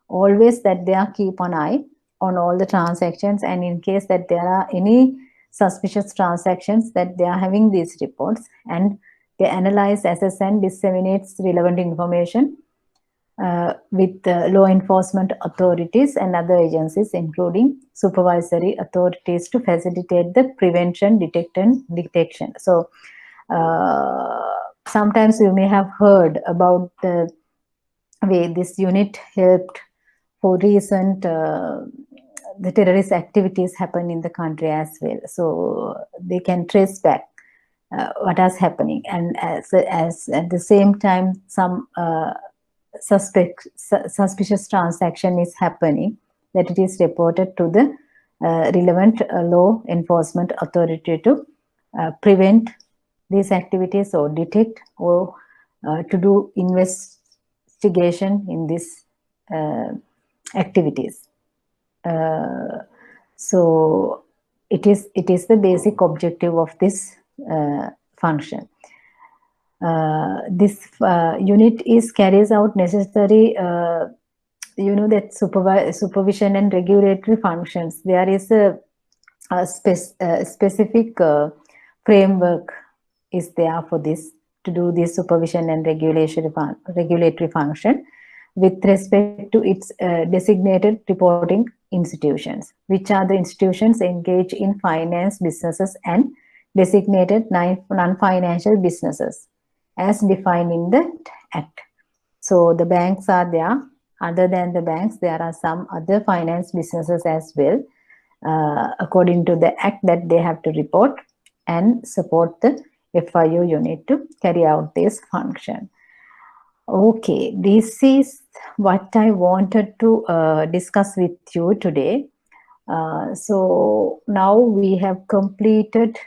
Always that they are keep an eye on all the transactions, and in case that there are any suspicious transactions, that they are having these reports, and they analyze, assess, and disseminates relevant information with law enforcement authorities and other agencies, including supervisory authorities, to facilitate the prevention, detection. So sometimes you may have heard about the way this unit helped for recent the terrorist activities happen in the country as well. So they can trace back what is happening, and as at the same time some suspicious transaction is happening, that it is reported to the relevant law enforcement authority to prevent these activities or detect or to do investigation in these activities. So it is the basic objective of this function. This unit carries out necessary that supervision and regulatory functions. There is a specific framework is there for this, to do this supervision and regulatory function with respect to its designated reporting institutions, which are the institutions engaged in finance businesses and designated non-financial businesses as defined in the Act. So the banks are there. Other than the banks, there are some other finance businesses as well, according to the Act, that they have to report and support the FIU unit to carry out this function. Okay, this is what I wanted to discuss with you today. So now we have completed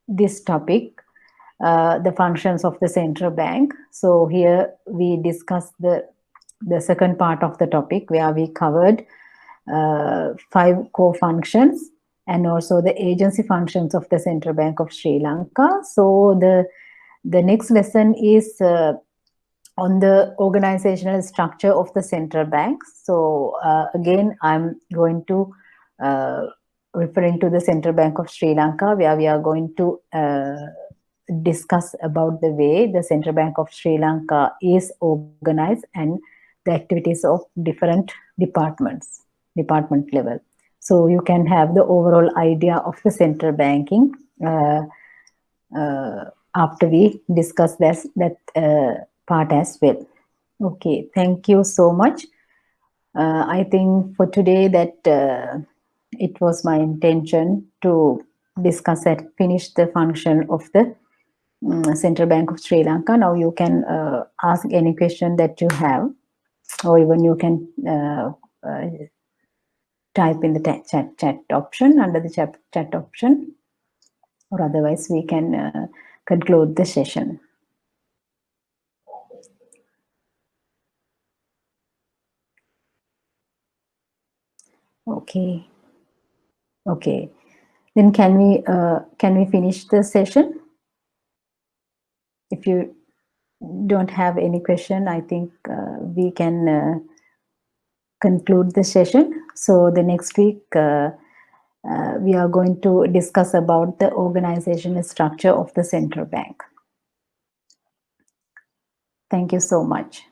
this topic, the functions of the central bank. So here we discussed the second part of the topic, where we covered 5 core functions and also the agency functions of the Central Bank of Sri Lanka. So the next lesson is on the organizational structure of the central bank. So again, I'm going to referring to the Central Bank of Sri Lanka, where we are going to discuss about the way the Central Bank of Sri Lanka is organized and the activities of different department level. So you can have the overall idea of the central banking after we discuss that part as well. Okay, thank you so much. I think for today that it was my intention to discuss and finish the function of the Central Bank of Sri Lanka. Now you can ask any question that you have, or even you can type in the chat option, under the chat option, or otherwise we can conclude the session. Okay. Okay. Then can we finish the session? If you don't have any question, I think we can conclude the session. So the next week we are going to discuss about the organizational structure of the central bank. Thank you so much.